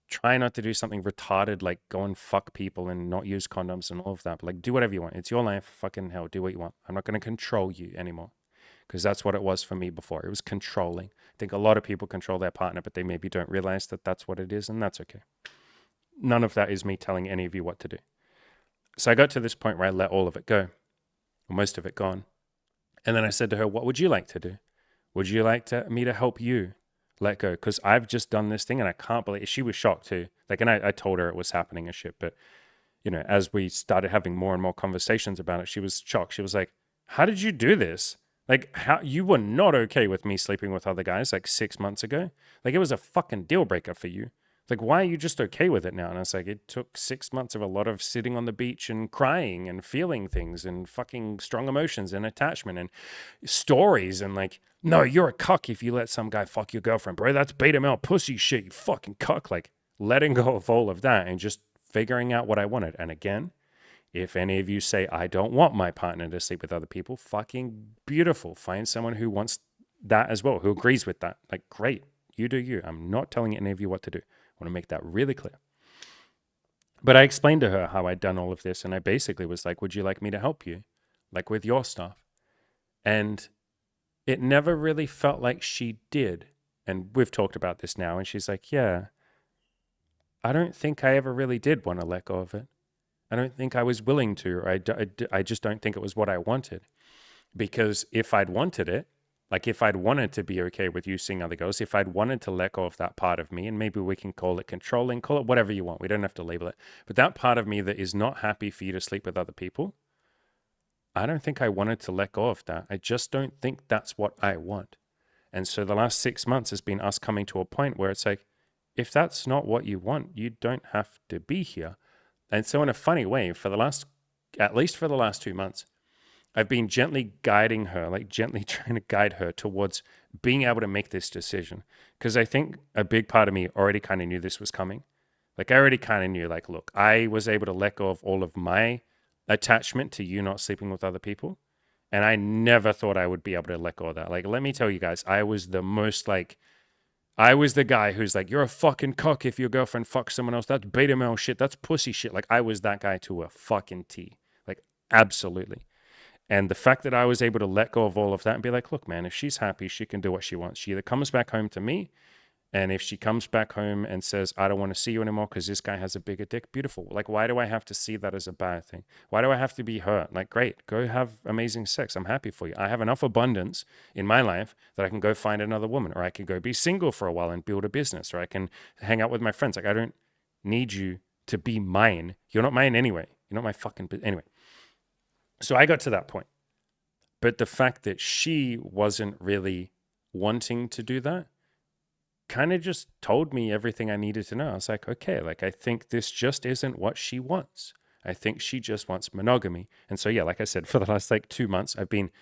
A: Try not to do something retarded like go and fuck people and not use condoms and all of that. But like, do whatever you want. It's your life. Fucking hell, do what you want. I'm not going to control you anymore, because that's what it was for me before. It was controlling. I think a lot of people control their partner, but they maybe don't realize that that's what it is, and that's okay. None of that is me telling any of you what to do. So I got to this point where I let all of it go, or most of it gone. And then I said to her, what would you like to do? Would you like me to help you let go? Because I've just done this thing and I can't believe it. She was shocked too. Like, and I told her it was happening and shit. But, you know, as we started having more and more conversations about it, she was shocked. She was like, how did you do this? Like, how you were not okay with me sleeping with other guys like 6 months ago. Like, it was a fucking deal breaker for you. Like, why are you just okay with it now? And I was like, it took 6 months of a lot of sitting on the beach and crying and feeling things and fucking strong emotions and attachment and stories and like, no, you're a cuck if you let some guy fuck your girlfriend, bro. That's beta male pussy shit, you fucking cuck. Like, letting go of all of that and just figuring out what I wanted. And again, if any of you say, I don't want my partner to sleep with other people, fucking beautiful. Find someone who wants that as well, who agrees with that. Like, great. You do you. I'm not telling any of you what to do. I want to make that really clear. But I explained to her how I'd done all of this, and I basically was like, would you like me to help you? Like with your stuff? And it never really felt like she did. And we've talked about this now, and she's like, yeah, I don't think I ever really did want to let go of it. I don't think I was willing to, or I just don't think it was what I wanted. Because if I'd wanted it, like if I'd wanted to be okay with you seeing other girls, if I'd wanted to let go of that part of me, and maybe we can call it controlling, call it whatever you want. We don't have to label it. But that part of me that is not happy for you to sleep with other people, I don't think I wanted to let go of that. I just don't think that's what I want. And so the last 6 months has been us coming to a point where it's like, if that's not what you want, you don't have to be here. And so in a funny way, at least for the last 2 months, I've been gently guiding her, like gently trying to guide her towards being able to make this decision. Because I think a big part of me already kind of knew this was coming. Like, I already kind of knew, like, look, I was able to let go of all of my attachment to you not sleeping with other people. And I never thought I would be able to let go of that. Like, let me tell you guys, I was the guy who's like, you're a fucking cock if your girlfriend fucks someone else. That's beta male shit. That's pussy shit. Like, I was that guy to a fucking T. Like, absolutely. And the fact that I was able to let go of all of that and be like, look, man, if she's happy, she can do what she wants. She either comes back home to me, and if she comes back home and says, I don't want to see you anymore because this guy has a bigger dick, beautiful. Like, why do I have to see that as a bad thing? Why do I have to be hurt? Like, great, go have amazing sex. I'm happy for you. I have enough abundance in my life that I can go find another woman, or I can go be single for a while and build a business, or I can hang out with my friends. Like, I don't need you to be mine. You're not mine anyway. You're not my fucking, anyway. So I got to that point. But the fact that she wasn't really wanting to do that kind of just told me everything I needed to know. I was like, okay, like, I think this just isn't what she wants. I think she just wants monogamy. And so, yeah, like I said, for the last like 2 months, I've been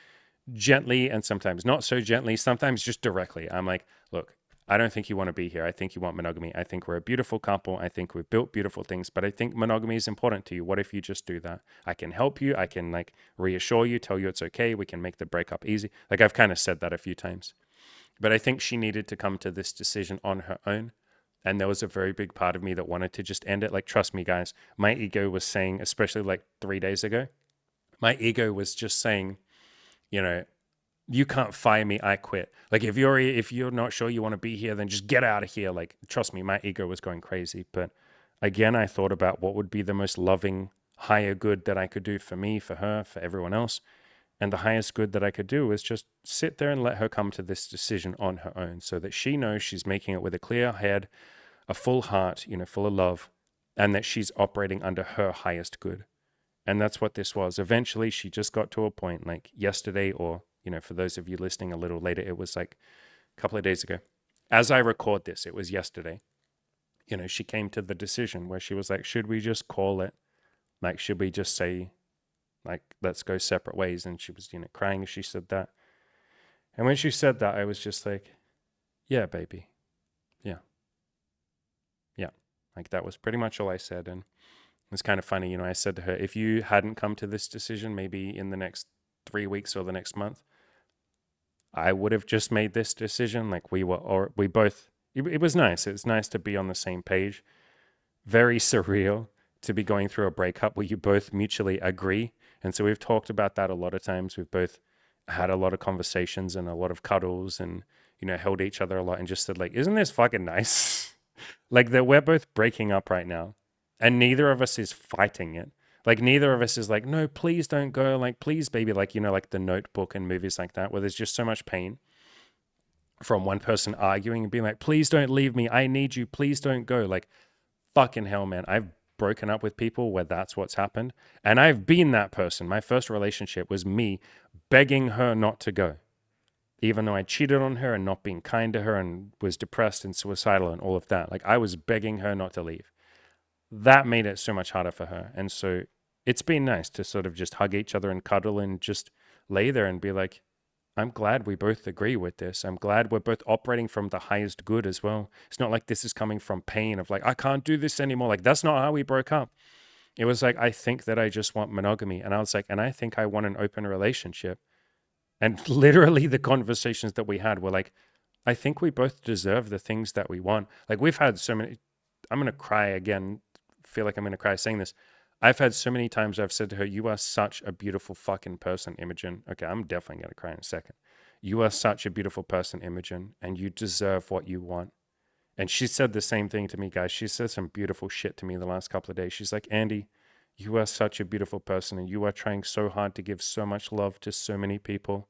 A: gently and sometimes not so gently, sometimes just directly. I'm like, look, I don't think you want to be here. I think you want monogamy. I think we're a beautiful couple. I think we've built beautiful things, but I think monogamy is important to you. What if you just do that? I can help you. I can like reassure you, tell you it's okay. We can make the breakup easy. Like, I've kind of said that a few times, but I think she needed to come to this decision on her own. And there was a very big part of me that wanted to just end it. Like, trust me, guys, my ego was saying, especially like 3 days ago, my ego was just saying, you know, you can't fire me, I quit. Like, if you're not sure you want to be here, then just get out of here. Like, trust me, my ego was going crazy. But again, I thought about what would be the most loving, higher good that I could do for me, for her, for everyone else. And the highest good that I could do is just sit there and let her come to this decision on her own, so that she knows she's making it with a clear head, a full heart, you know, full of love, and that she's operating under her highest good. And that's what this was. Eventually, she just got to a point like yesterday, or, you know, for those of you listening a little later, it was like a couple of days ago. As I record this, it was yesterday. You know, she came to the decision where she was like, should we just call it? Like, should we just say Like, let's go separate ways. And she was, crying as she said that. And when she said that, I was just like, yeah, baby. Yeah. Yeah. Like, that was pretty much all I said. And it was kind of funny. I said to her, if you hadn't come to this decision, maybe in the next 3 weeks or the next month, I would have just made this decision. Like, we both, it was nice. It was nice to be on the same page. Very surreal to be going through a breakup where you both mutually agree. And so we've talked about that a lot of times. We've both had a lot of conversations and a lot of cuddles and, held each other a lot and just said, like, isn't this fucking nice? Like, that we're both breaking up right now and neither of us is fighting it. Like, neither of us is like, no, please don't go. Like, please, baby. Like, like the Notebook and movies like that, where there's just so much pain from one person arguing and being like, please don't leave me. I need you. Please don't go. Like, fucking hell, man. I've broken up with people where that's what's happened. And I've been that person. My first relationship was me begging her not to go, even though I cheated on her and not being kind to her and was depressed and suicidal and all of that. Like, I was begging her not to leave. That made it so much harder for her. And so it's been nice to sort of just hug each other and cuddle and just lay there and be like, I'm glad we both agree with this. I'm glad we're both operating from the highest good as well. It's not like this is coming from pain of like, I can't do this anymore. Like, that's not how we broke up. It was like, I think that I just want monogamy. And I was like, and I think I want an open relationship. And literally the conversations that we had were like, I think we both deserve the things that we want. Like, we've had so many, I'm going to cry again. Feel like I'm going to cry saying this. I've had so many times I've said to her, you are such a beautiful fucking person, Imogen. Okay, I'm definitely going to cry in a second. You are such a beautiful person, Imogen, and you deserve what you want. And she said the same thing to me, guys. She said some beautiful shit to me the last couple of days. She's like, Andy, you are such a beautiful person, and you are trying so hard to give so much love to so many people.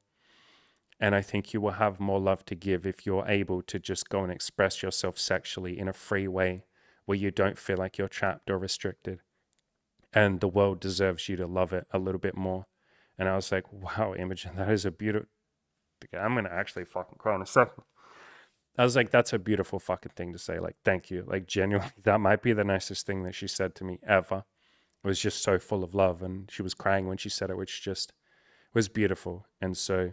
A: And I think you will have more love to give if you're able to just go and express yourself sexually in a free way where you don't feel like you're trapped or restricted. And the world deserves you to love it a little bit more. And I was like, wow, Imogen, that is a beautiful. I'm going to actually fucking cry in a second. I was like, that's a beautiful fucking thing to say. Like, thank you. Like, genuinely, that might be the nicest thing that she said to me ever. It was just so full of love. And she was crying when she said it, which just was beautiful. And so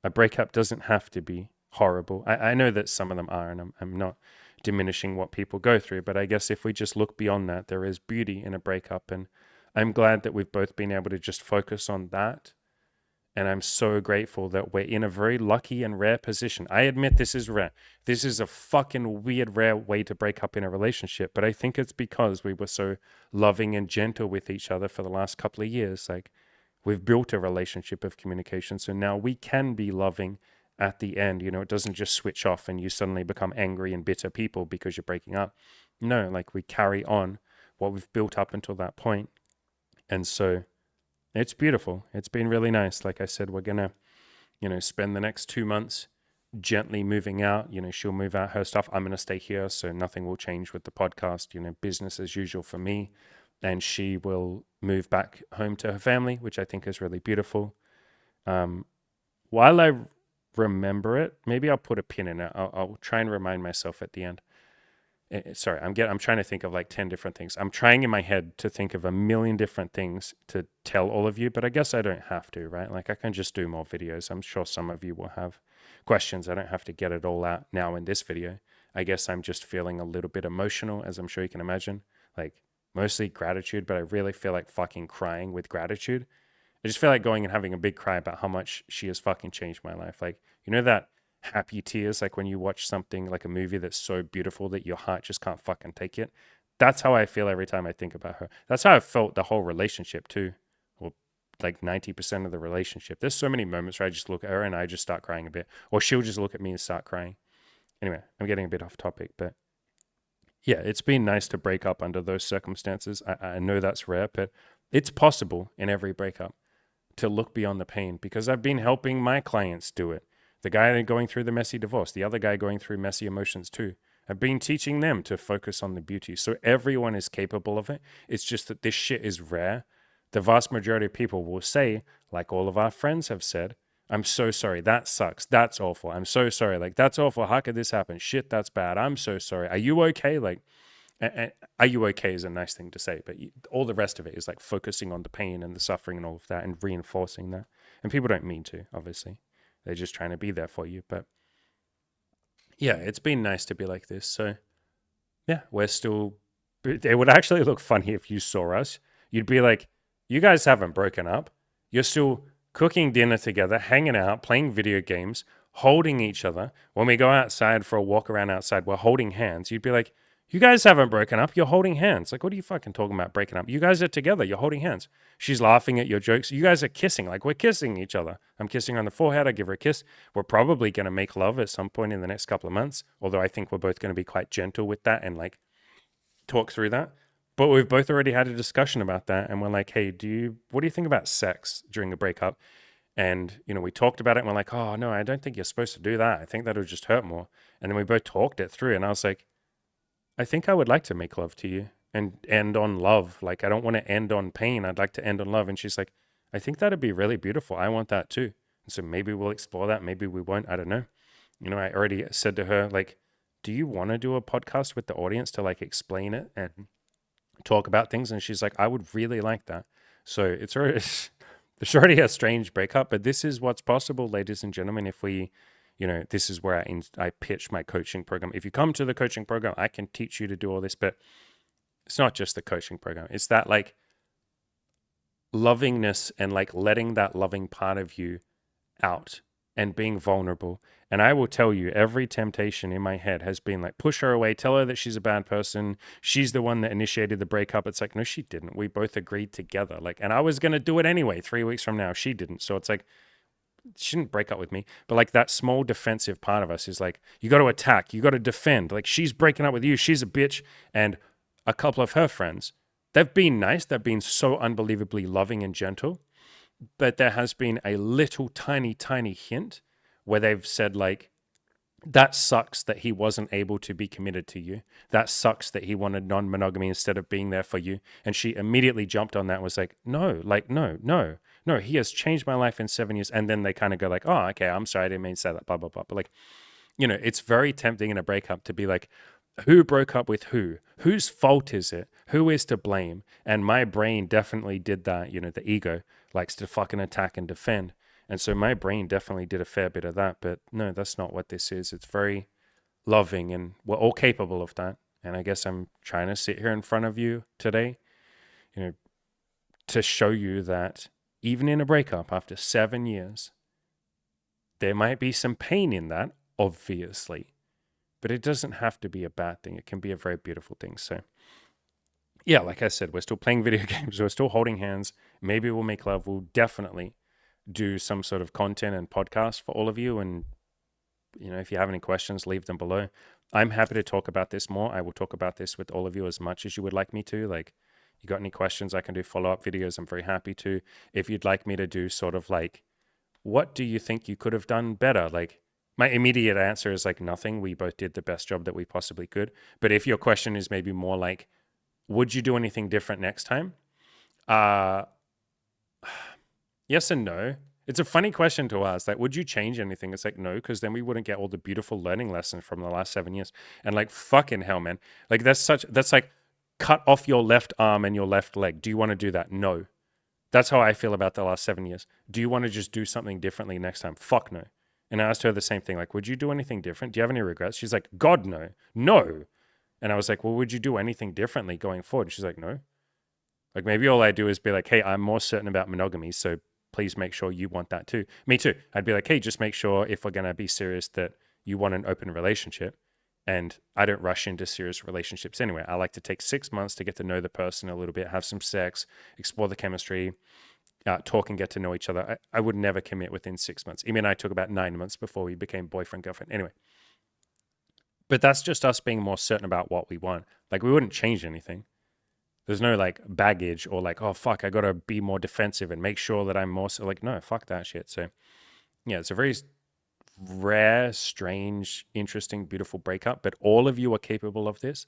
A: a breakup doesn't have to be horrible. I know that some of them are, and I'm not diminishing what people go through, but I guess if we just look beyond that, there is beauty in a breakup. And I'm glad that we've both been able to just focus on that. And I'm so grateful that we're in a very lucky and rare position. I admit this is rare. This is a fucking weird, rare way to break up in a relationship. But I think it's because we were so loving and gentle with each other for the last couple of years. Like, we've built a relationship of communication. So now we can be loving at the end. It doesn't just switch off and you suddenly become angry and bitter people because you're breaking up. No, like, we carry on what we've built up until that point. And so it's beautiful. It's been really nice. Like I said, we're going to, spend the next 2 months gently moving out. She'll move out her stuff. I'm going to stay here. So nothing will change with the podcast, business as usual for me. And she will move back home to her family, which I think is really beautiful. While I remember it, maybe I'll put a pin in it. I'll try and remind myself at the end. Sorry, I'm trying to think of like 10 different things. I'm trying in my head to think of a million different things to tell all of you, but I guess I don't have to, right? Like, I can just do more videos. I'm sure some of you will have questions. I don't have to get it all out now in this video. I guess I'm just feeling a little bit emotional, as I'm sure you can imagine. Like, mostly gratitude, but I really feel like fucking crying with gratitude. I just feel like going and having a big cry about how much she has fucking changed my life. Like, that happy tears, like when you watch something like a movie that's so beautiful that your heart just can't fucking take it. That's how I feel every time I think about her. That's how I felt the whole relationship too, or like 90% of the relationship. There's so many moments where I just look at her and I just start crying a bit, or she'll just look at me and start crying. Anyway, I'm getting a bit off topic, but yeah, it's been nice to break up under those circumstances. I know that's rare, but it's possible in every breakup to look beyond the pain, because I've been helping my clients do it. The guy going through the messy divorce, the other guy going through messy emotions too. I've been teaching them to focus on the beauty. So everyone is capable of it. It's just that this shit is rare. The vast majority of people will say, like all of our friends have said, I'm so sorry. That sucks. That's awful. I'm so sorry. Like, that's awful. How could this happen? Shit, that's bad. I'm so sorry. Are you okay? Like, And are you okay is a nice thing to say, but all the rest of it is like focusing on the pain and the suffering and all of that and reinforcing that. And people don't mean to, obviously. They're just trying to be there for you. But yeah, it's been nice to be like this. So yeah, we're still. It would actually look funny if you saw us. You'd be like, you guys haven't broken up. You're still cooking dinner together, hanging out, playing video games, holding each other. When we go outside for a walk around outside, we're holding hands. You'd be like, you guys haven't broken up. You're holding hands. Like, what are you fucking talking about breaking up? You guys are together. You're holding hands. She's laughing at your jokes. You guys are kissing. Like, we're kissing each other. I'm kissing her on the forehead. I give her a kiss. We're probably going to make love at some point in the next couple of months. Although I think we're both going to be quite gentle with that and like talk through that. But we've both already had a discussion about that. And we're like, hey, what do you think about sex during a breakup? And, we talked about it and we're like, oh, no, I don't think you're supposed to do that. I think that'll just hurt more. And then we both talked it through. And I was like, I think I would like to make love to you and end on love. Like, I don't want to end on pain. I'd like to end on love. And she's like, I think that'd be really beautiful. I want that too. And so maybe we'll explore that. Maybe we won't. I don't know. I already said to her, like, do you want to do a podcast with the audience to like explain it and talk about things? And she's like, I would really like that. So it's already a strange breakup, but this is what's possible, ladies and gentlemen. If we, this is where I pitch my coaching program. If you come to the coaching program, I can teach you to do all this, but it's not just the coaching program. It's that like lovingness and like letting that loving part of you out and being vulnerable. And I will tell you, every temptation in my head has been like, push her away, tell her that she's a bad person. She's the one that initiated the breakup. It's like, no, she didn't. We both agreed together. Like, and I was going to do it anyway 3 weeks from now. She didn't. So it's like, she didn't break up with me. But like that small defensive part of us is like, you got to attack, you got to defend. Like, she's breaking up with you. She's a bitch. And a couple of her friends, they've been nice. They've been so unbelievably loving and gentle. But there has been a little tiny, tiny hint where they've said like, that sucks that he wasn't able to be committed to you. That sucks that he wanted non-monogamy instead of being there for you. And she immediately jumped on that and was like, no, he has changed my life in 7 years. And then they kind of go like, oh, okay, I'm sorry, I didn't mean to say that, blah, blah, blah. But like, it's very tempting in a breakup to be like, who broke up with who? Whose fault is it? Who is to blame? And my brain definitely did that. The ego likes to fucking attack and defend. And so my brain definitely did a fair bit of that. But no, that's not what this is. It's very loving and we're all capable of that. And I guess I'm trying to sit here in front of you today, to show you that even in a breakup after 7 years, there might be some pain in that, obviously. But it doesn't have to be a bad thing. It can be a very beautiful thing. So, yeah, like I said, we're still playing video games. We're still holding hands. Maybe we'll make love. We'll definitely do some sort of content and podcast for all of you. And, if you have any questions, leave them below. I'm happy to talk about this more. I will talk about this with all of you as much as you would like me to. Like, you got any questions, I can do follow-up videos. I'm very happy to. If you'd like me to do sort of like, what do you think you could have done better? Like, my immediate answer is like nothing. We both did the best job that we possibly could. But if your question is maybe more like, would you do anything different next time? Yes and no. It's a funny question to ask. Like, would you change anything? It's like, no, because then we wouldn't get all the beautiful learning lessons from the last 7 years. And like, fucking hell, man. Like, that's like cut off your left arm and your left leg. Do you want to do that? No. That's how I feel about the last 7 years. Do you want to just do something differently next time? Fuck no. And I asked her the same thing, like, would you do anything different? Do you have any regrets? She's like, God, no. No. And I was like, well, would you do anything differently going forward? And she's like, no. Like, maybe all I do is be like, hey, I'm more certain about monogamy, so please make sure you want that too. Me too. I'd be like, hey, just make sure if we're going to be serious that you want an open relationship. And I don't rush into serious relationships anyway. I like to take 6 months to get to know the person a little bit, have some sex, explore the chemistry, talk and get to know each other. I would never commit within 6 months. Amy and I took about 9 months before we became boyfriend, girlfriend. Anyway, but that's just us being more certain about what we want. Like, we wouldn't change anything. There's no like baggage or like, oh, fuck, I got to be more defensive and make sure that I'm more so like, no, fuck that shit. So yeah, it's a very rare, strange, interesting, beautiful breakup, but all of you are capable of this.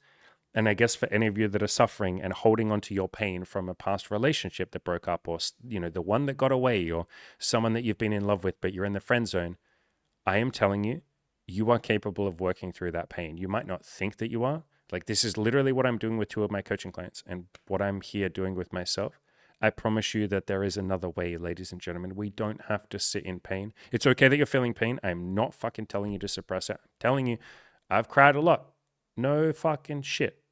A: And I guess for any of you that are suffering and holding on to your pain from a past relationship that broke up, or, the one that got away, or someone that you've been in love with, but you're in the friend zone, I am telling you, you are capable of working through that pain. You might not think that you are. Like, this is literally what I'm doing with 2 of my coaching clients and what I'm here doing with myself. I promise you that there is another way, ladies and gentlemen. We don't have to sit in pain. It's okay that you're feeling pain. I'm not fucking telling you to suppress it. I'm telling you, I've cried a lot. No fucking shit.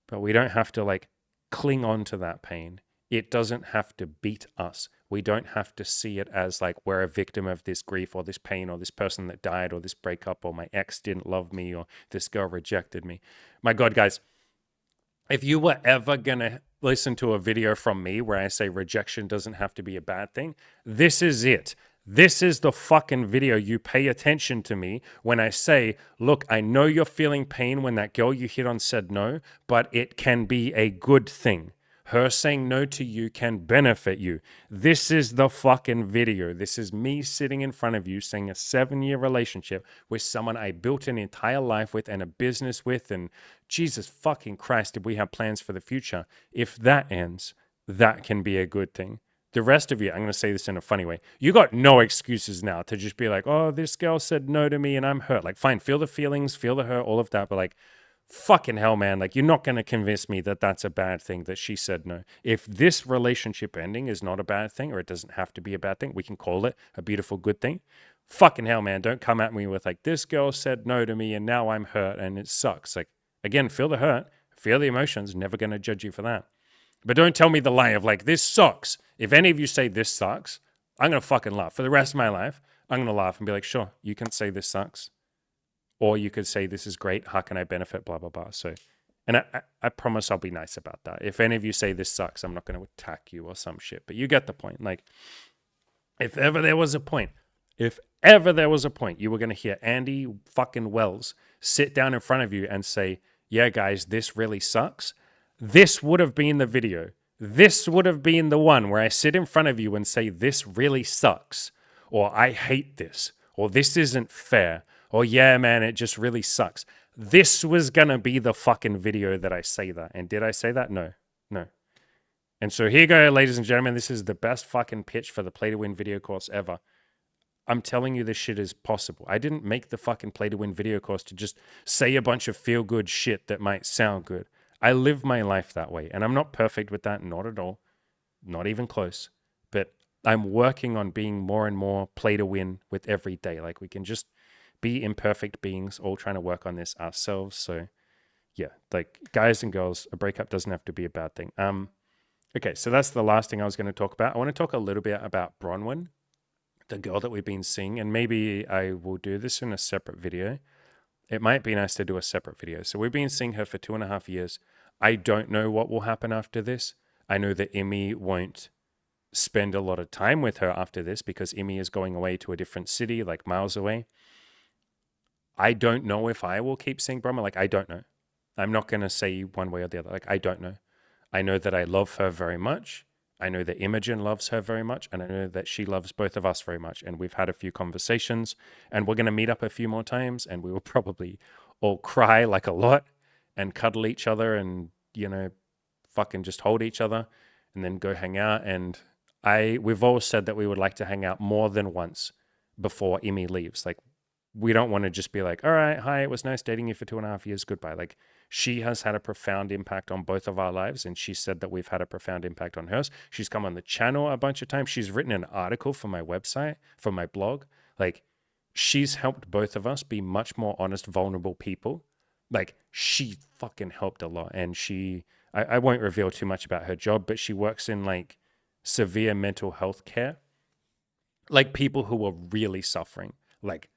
A: But we don't have to like cling on to that pain. It doesn't have to beat us. We don't have to see it as like we're a victim of this grief or this pain or this person that died or this breakup or my ex didn't love me or this girl rejected me. My God, guys, if you were ever going to listen to a video from me where I say rejection doesn't have to be a bad thing, this is it. This is the fucking video. You pay attention to me when I say, look, I know you're feeling pain when that girl you hit on said no, but it can be a good thing. Her saying no to you can benefit you. This is the fucking video. This is me sitting in front of you saying a 7-year relationship with someone I built an entire life with and a business with, and Jesus fucking Christ, did we have plans for the future? If that ends, that can be a good thing. The rest of you, I'm going to say this in a funny way. You got no excuses now to just be like, oh, this girl said no to me and I'm hurt. Like, fine, feel the feelings, feel the hurt, all of that. But like, fucking hell, man. Like, you're not going to convince me that that's a bad thing that she said no. If this relationship ending is not a bad thing, or it doesn't have to be a bad thing, we can call it a beautiful good thing. Fucking hell, man. Don't come at me with like, this girl said no to me and now I'm hurt and it sucks. Like, again, feel the hurt, feel the emotions. Never going to judge you for that. But don't tell me the lie of like, this sucks. If any of you say this sucks, I'm going to fucking laugh. For the rest of my life, I'm going to laugh and be like, sure, you can say this sucks. Or you could say this is great. How can I benefit? Blah, blah, blah. So, and I promise I'll be nice about that. If any of you say this sucks, I'm not going to attack you or some shit. But you get the point. Like, if ever there was a point, you were going to hear Andy fucking Wells sit down in front of you and say, yeah, guys, this really sucks. This would have been the video. This would have been the one where I sit in front of you and say, this really sucks, or I hate this, or this isn't fair, or yeah, man, it just really sucks. This was going to be the fucking video that I say that. And did I say that? No. And so here you go, ladies and gentlemen. This is the best fucking pitch for the Play to Win video course ever. I'm telling you, this shit is possible. I didn't make the fucking Play to Win video course to just say a bunch of feel-good shit that might sound good. I live my life that way, and I'm not perfect with that, not at all, not even close. But I'm working on being more and more play to win with every day. Like, we can just be imperfect beings, all trying to work on this ourselves. So, yeah, like, guys and girls, a breakup doesn't have to be a bad thing. Okay, so that's the last thing I was going to talk about. I want to talk a little bit about Bronwin, the girl that we've been seeing, and maybe I will do this in a separate video. It might be nice to do a separate video. So we've been seeing her for 2.5 years. I don't know what will happen after this. I know that Emmy won't spend a lot of time with her after this because Emmy is going away to a different city, like miles away. I don't know if I will keep seeing Brahma. Like, I don't know. I'm not going to say one way or the other. Like, I don't know. I know that I love her very much. I know that Imogen loves her very much, and I know that she loves both of us very much. And we've had a few conversations, and we're going to meet up a few more times, and we will probably all cry like a lot and cuddle each other and, you know, fucking just hold each other and then go hang out. And we've always said that we would like to hang out more than once before Emmy leaves. Like, we don't want to just be like, all right, hi, it was nice dating you for 2.5 years. Goodbye. Like, she has had a profound impact on both of our lives. And she said that we've had a profound impact on hers. She's come on the channel a bunch of times. She's written an article for my website, for my blog. Like, she's helped both of us be much more honest, vulnerable people. Like, she fucking helped a lot. And I won't reveal too much about her job, but she works in like severe mental health care. Like, people who are really suffering, like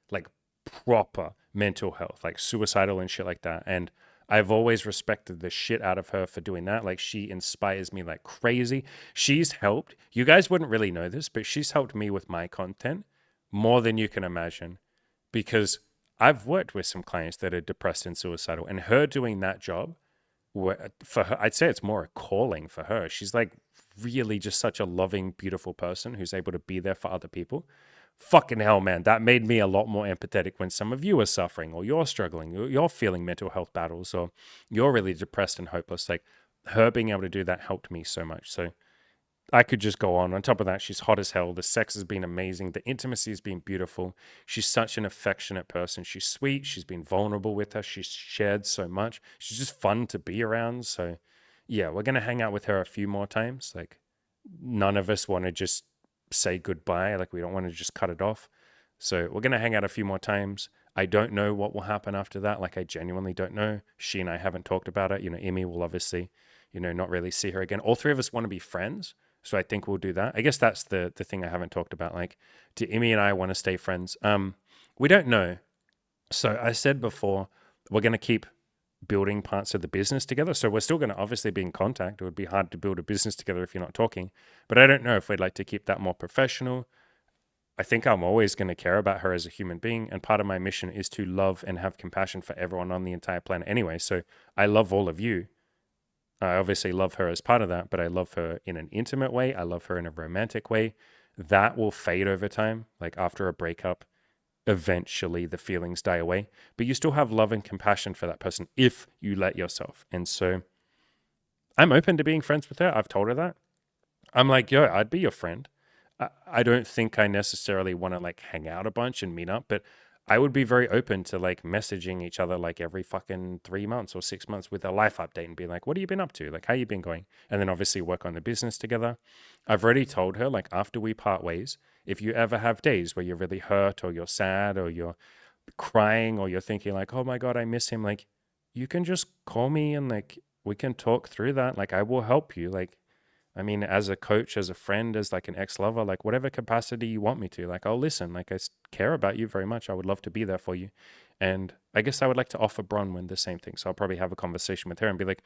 A: proper mental health, like suicidal and shit like that. And I've always respected the shit out of her for doing that. Like, she inspires me like crazy. She's helped, you guys wouldn't really know this, but she's helped me with my content more than you can imagine, because I've worked with some clients that are depressed and suicidal, and her doing that job, for her, I'd say it's more a calling for her. She's like really just such a loving, beautiful person who's able to be there for other people. Fucking hell, man, that made me a lot more empathetic when some of you are suffering, or you're struggling, or you're feeling mental health battles, or you're really depressed and hopeless. Like, her being able to do that helped me so much. So I could just go on. On top of that, she's hot as hell. The sex has been amazing. The intimacy has been beautiful. She's such an affectionate person. She's sweet. She's been vulnerable with her. She's shared so much. She's just fun to be around. So, yeah, we're going to hang out with her a few more times. Like, none of us want to just say goodbye. Like, we don't want to just cut it off. So, we're going to hang out a few more times. I don't know what will happen after that. Like, I genuinely don't know. She and I haven't talked about it. Emmy will obviously, not really see her again. All three of us want to be friends. So I think we'll do that. I guess that's the thing I haven't talked about. Like, do Emmy and I want to stay friends? We don't know. So I said before, we're going to keep building parts of the business together. So we're still going to obviously be in contact. It would be hard to build a business together if you're not talking. But I don't know if we'd like to keep that more professional. I think I'm always going to care about her as a human being. And part of my mission is to love and have compassion for everyone on the entire planet anyway. So I love all of you. I obviously love her as part of that, but I love her in an intimate way. I love her in a romantic way. That will fade over time. Like after a breakup, eventually the feelings die away, but you still have love and compassion for that person if you let yourself. And so I'm open to being friends with her. I've told her that. I'm like, yo, I'd be your friend. I don't think I necessarily want to like hang out a bunch and meet up, but I would be very open to like messaging each other like every fucking 3 months or 6 months with a life update and be like, what have you been up to? Like, how you been going? And then obviously work on the business together. I've already told her, like, after we part ways, if you ever have days where you're really hurt or you're sad or you're crying or you're thinking like, oh my God, I miss him, like, you can just call me and like, we can talk through that. Like, I will help you. Like, I mean, as a coach, as a friend, as like an ex-lover, like whatever capacity you want me to, like I'll listen. Like care about you very much. I would love to be there for you. And I guess I would like to offer Bronwin the same thing. So I'll probably have a conversation with her and be like,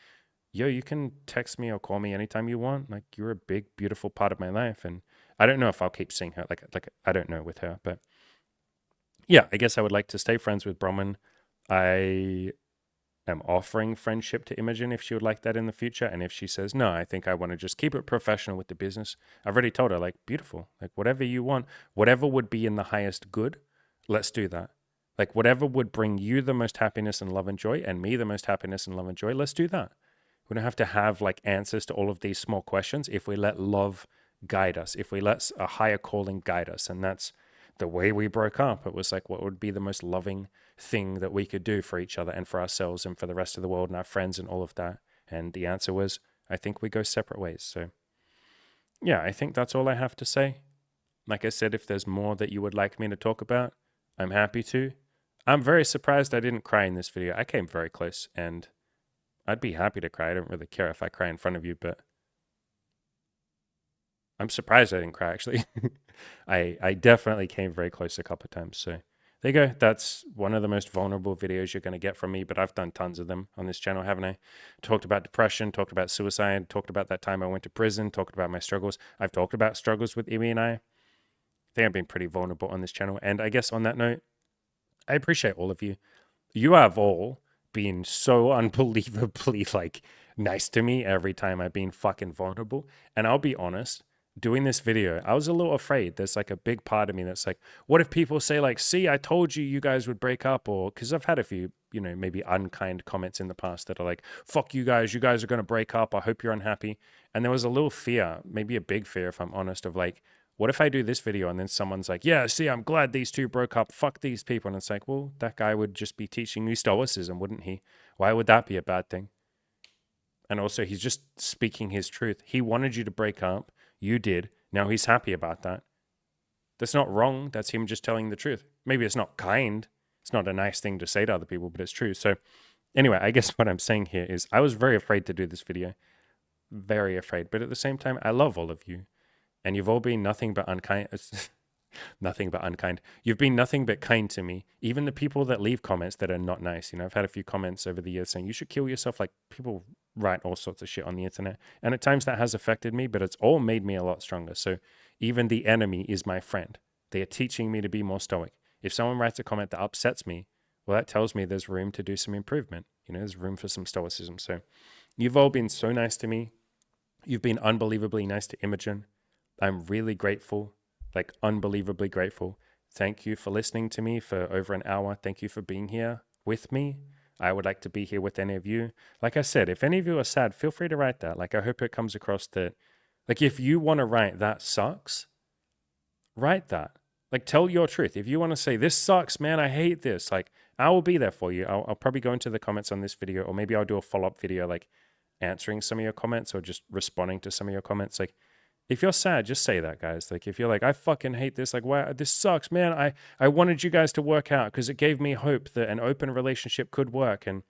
A: yo, you can text me or call me anytime you want. Like you're a big, beautiful part of my life. And I don't know if I'll keep seeing her. Like I don't know with her, but yeah, I guess I would like to stay friends with Bronwin. I am offering friendship to Imogen if she would like that in the future. And if she says, no, I think I want to just keep it professional with the business. I've already told her, like, beautiful, like whatever you want, whatever would be in the highest good, let's do that. Like whatever would bring you the most happiness and love and joy and me the most happiness and love and joy, let's do that. We don't have to have like answers to all of these small questions if we let love guide us, if we let a higher calling guide us. And that's the way we broke up. It was like, what would be the most loving thing that we could do for each other and for ourselves and for the rest of the world and our friends and all of that? And the answer was, I think we go separate ways. So yeah, I think that's all I have to say. Like I said, if there's more that you would like me to talk about, I'm happy to. I'm very surprised I didn't cry in this video. I came very close and I'd be happy to cry. I don't really care if I cry in front of you, but I'm surprised I didn't cry actually. I definitely came very close a couple of times. So there you go. That's one of the most vulnerable videos you're going to get from me, but I've done tons of them on this channel, haven't I? Talked about depression, talked about suicide, talked about that time I went to prison, talked about my struggles. I've talked about struggles with Emmy and I think I've been pretty vulnerable on this channel. And I guess on that note, I appreciate all of you. You have all been so unbelievably like nice to me every time I've been fucking vulnerable. And I'll be honest, doing this video, I was a little afraid. There's like a big part of me that's like, what if people say like, see, I told you you guys would break up? Or because I've had a few, maybe unkind comments in the past that are like, fuck you guys are going to break up. I hope you're unhappy. And there was a little fear, maybe a big fear if I'm honest, of like, what if I do this video and then someone's like, yeah, see, I'm glad these two broke up. Fuck these people. And it's like, well, that guy would just be teaching me stoicism, wouldn't he? Why would that be a bad thing? And also, he's just speaking his truth. He wanted you to break up. You did. Now he's happy about that. That's not wrong. That's him just telling the truth. Maybe it's not kind. It's not a nice thing to say to other people, but it's true. So anyway, I guess what I'm saying here is I was very afraid to do this video. Very afraid. But at the same time, I love all of you. And you've all been nothing but unkind. Nothing but unkind. You've been nothing but kind to me. Even the people that leave comments that are not nice. I've had a few comments over the years saying you should kill yourself. Like people write all sorts of shit on the internet. And at times that has affected me, but it's all made me a lot stronger. So even the enemy is my friend. They are teaching me to be more stoic. If someone writes a comment that upsets me, well, that tells me there's room to do some improvement. There's room for some stoicism. So you've all been so nice to me. You've been unbelievably nice to Imogen. I'm really grateful, like unbelievably grateful. Thank you for listening to me for over an hour. Thank you for being here with me. I would like to be here with any of you. Like I said, if any of you are sad, feel free to write that. Like I hope it comes across that Like, if you want to write that sucks, write that. Like, tell your truth. If you want to say, this sucks, man, I hate this, like, I will be there for you. I'll probably go into the comments on this video, or maybe I'll do a follow-up video, like answering some of your comments or just responding to some of your comments. Like, if you're sad, just say that, guys. Like, if you're like, I fucking hate this, like, wow, this sucks, man. I wanted you guys to work out because it gave me hope that an open relationship could work. And,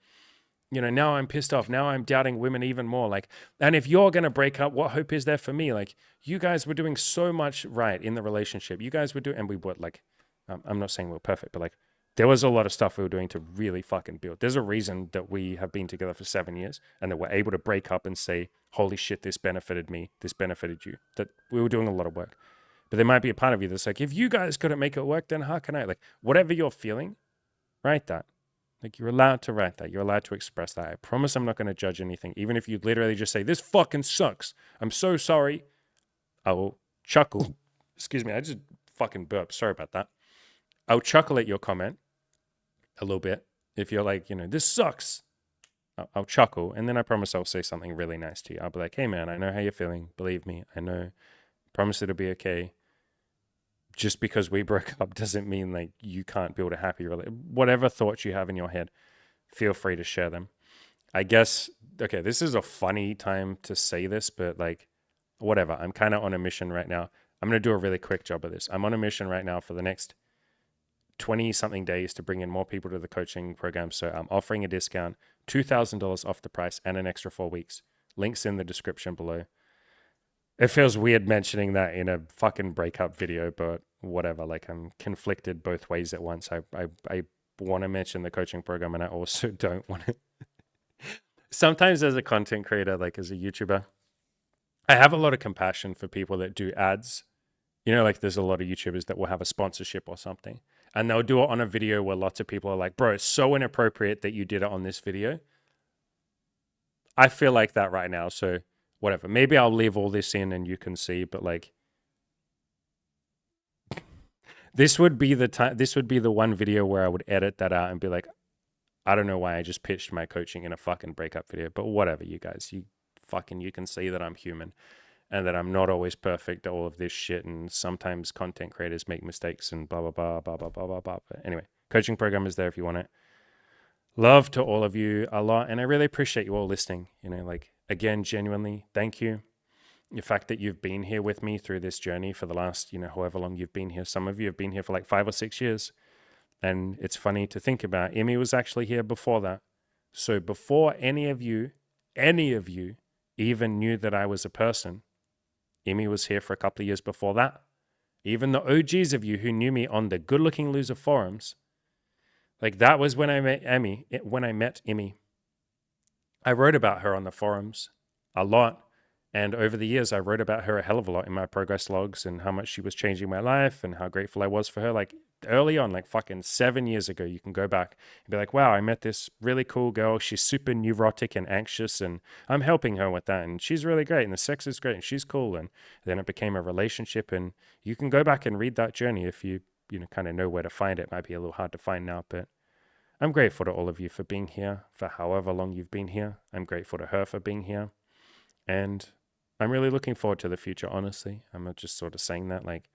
A: you know, now I'm pissed off. Now I'm doubting women even more. Like, and if you're going to break up, what hope is there for me? Like, you guys were doing so much right in the relationship. You guys were doing, and we were like, I'm not saying we're perfect, but like, there was a lot of stuff we were doing to really fucking build. There's a reason that we have been together for 7 years and that we're able to break up and say, holy shit, this benefited me. This benefited you. That we were doing a lot of work. But there might be a part of you that's like, if you guys couldn't make it work, then how can I? Like, whatever you're feeling, write that. Like, you're allowed to write that. You're allowed to express that. I promise I'm not going to judge anything. Even if you literally just say, this fucking sucks. I'm so sorry. I will chuckle. Excuse me. I just fucking burped. Sorry about that. I'll chuckle at your comment a little bit. If you're like, you know, this sucks, I'll chuckle. And then I promise I'll say something really nice to you. I'll be like, hey, man, I know how you're feeling. Believe me. I know. Promise it'll be okay. Just because we broke up doesn't mean like you can't build a happy relationship. Whatever thoughts you have in your head, feel free to share them. I guess, okay, this is a funny time to say this, but like, whatever. I'm kind of on a mission right now. I'm going to do a really quick job of this. I'm on a mission right now for the next 20 something days to bring in more people to the coaching program. So I'm offering a discount, $2,000 off the price and an extra 4 weeks. Links in the description below. It feels weird mentioning that in a fucking breakup video, but whatever. Like, I'm conflicted both ways at once. I want to mention the coaching program, and I also don't want to. Sometimes as a content creator, like as a YouTuber, I have a lot of compassion for people that do ads. You know, like there's a lot of YouTubers that will have a sponsorship or something, and they'll do it on a video where lots of people are like, bro, it's so inappropriate that you did it on this video. I feel like that right now. So whatever. Maybe I'll leave all this in and you can see, but like, this would be the time. This would be the one video where I would edit that out and be like, I don't know why I just pitched my coaching in a fucking breakup video, but whatever, you guys. You can see that I'm human and that I'm not always perfect at all of this shit. And sometimes content creators make mistakes and blah, blah, blah, blah, blah, blah, blah, blah. But anyway, coaching program is there if you want it. Love to all of you a lot. And I really appreciate you all listening. You know, like, again, genuinely, thank you. The fact that you've been here with me through this journey for the last, you know, however long you've been here. Some of you have been here for like 5 or 6 years. And it's funny to think about. Emmy was actually here before that. So before any of you even knew that I was a person, Emmy was here for a couple of years before that. Even the OGs of you who knew me on the Good Looking Loser forums, like, that was when I met Emmy. I wrote about her on the forums a lot. And over the years, I wrote about her a hell of a lot in my progress logs and how much she was changing my life and how grateful I was for her. Like, early on, like fucking 7 years ago, you can go back and be like, wow, I met this really cool girl. She's super neurotic and anxious, and I'm helping her with that. And she's really great, and the sex is great, and she's cool. And then it became a relationship, and you can go back and read that journey if you kind of know where to find it. It might be a little hard to find now, but I'm grateful to all of you for being here, for however long you've been here. I'm grateful to her for being here. And I'm really looking forward to the future, honestly. I'm not just sort of saying that, like,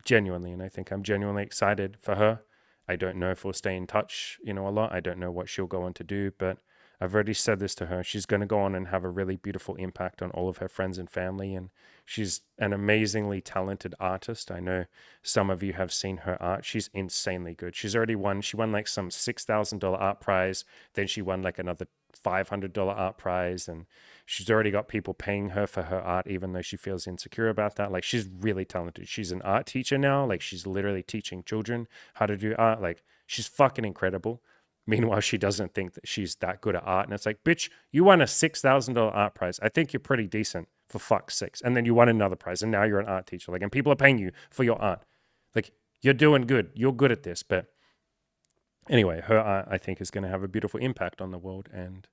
A: genuinely. And I think I'm genuinely excited for her. I don't know if we'll stay in touch, a lot. I don't know what she'll go on to do, but I've already said this to her. She's going to go on and have a really beautiful impact on all of her friends and family. And she's an amazingly talented artist. I know some of you have seen her art. She's insanely good. She won like some $6,000 art prize. Then she won like another $500 art prize. And she's already got people paying her for her art, even though she feels insecure about that. Like, she's really talented. She's an art teacher now. Like, she's literally teaching children how to do art. Like, she's fucking incredible. Meanwhile, she doesn't think that she's that good at art. And it's like, bitch, you won a $6,000 art prize. I think you're pretty decent, for fuck's sakes. And then you won another prize, and now you're an art teacher. Like, and people are paying you for your art. Like, you're doing good. You're good at this. But anyway, her art, I think, is going to have a beautiful impact on the world. And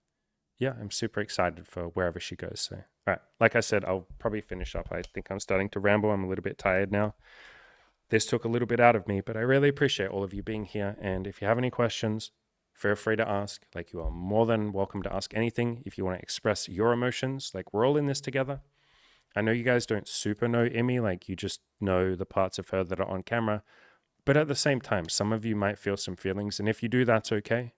A: yeah, I'm super excited for wherever she goes. So, all right, like I said, I'll probably finish up. I think I'm starting to ramble. I'm a little bit tired now. This took a little bit out of me, but I really appreciate all of you being here. And if you have any questions, feel free to ask. Like, you are more than welcome to ask anything. If you want to express your emotions, like, we're all in this together. I know you guys don't super know Emmy, like you just know the parts of her that are on camera. But at the same time, some of you might feel some feelings. And if you do, that's okay.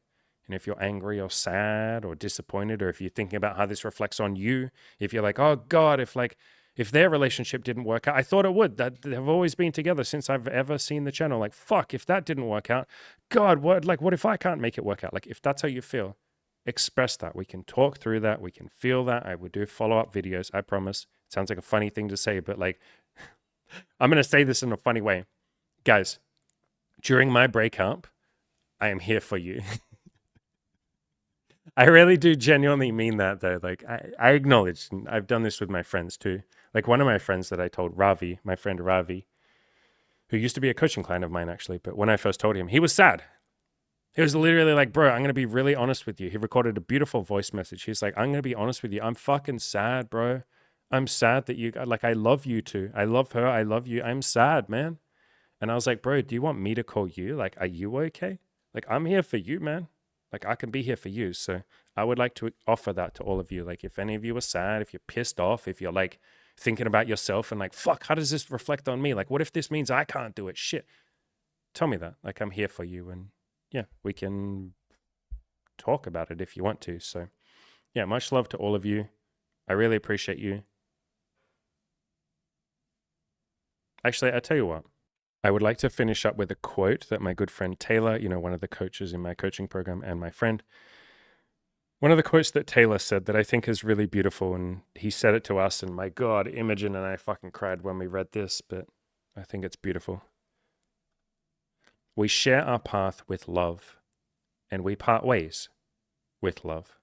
A: And if you're angry or sad or disappointed, or if you're thinking about how this reflects on you, if you're like, oh God, if their relationship didn't work out, I thought it would. That they've always been together since I've ever seen the channel. Like, fuck, if that didn't work out, God, what if I can't make it work out? Like, if that's how you feel, express that. We can talk through that. We can feel that. I would do follow-up videos. I promise. It sounds like a funny thing to say, but like, I'm going to say this in a funny way. Guys, during my breakup, I am here for you. I really do genuinely mean that though. Like I acknowledge, and I've done this with my friends too. Like one of my friends that I told, Ravi, my friend Ravi, who used to be a coaching client of mine actually, but when I first told him, he was sad. He was literally like, bro, I'm going to be really honest with you. He recorded a beautiful voice message. He's like, I'm going to be honest with you. I'm fucking sad, bro. I'm sad that I love you too. I love her. I love you. I'm sad, man. And I was like, bro, do you want me to call you? Like, are you okay? Like, I'm here for you, man. Like, I can be here for you. So I would like to offer that to all of you. Like, if any of you are sad, if you're pissed off, if you're like thinking about yourself and like, fuck, how does this reflect on me? Like, what if this means I can't do it? Shit. Tell me that. Like, I'm here for you. And yeah, we can talk about it if you want to. So yeah, much love to all of you. I really appreciate you. Actually, I tell you what. I would like to finish up with a quote that my good friend Taylor, one of the coaches in my coaching program and my friend, one of the quotes that Taylor said that I think is really beautiful. And he said it to us. And my God, Imogen and I fucking cried when we read this, but I think it's beautiful. We share our path with love, and we part ways with love.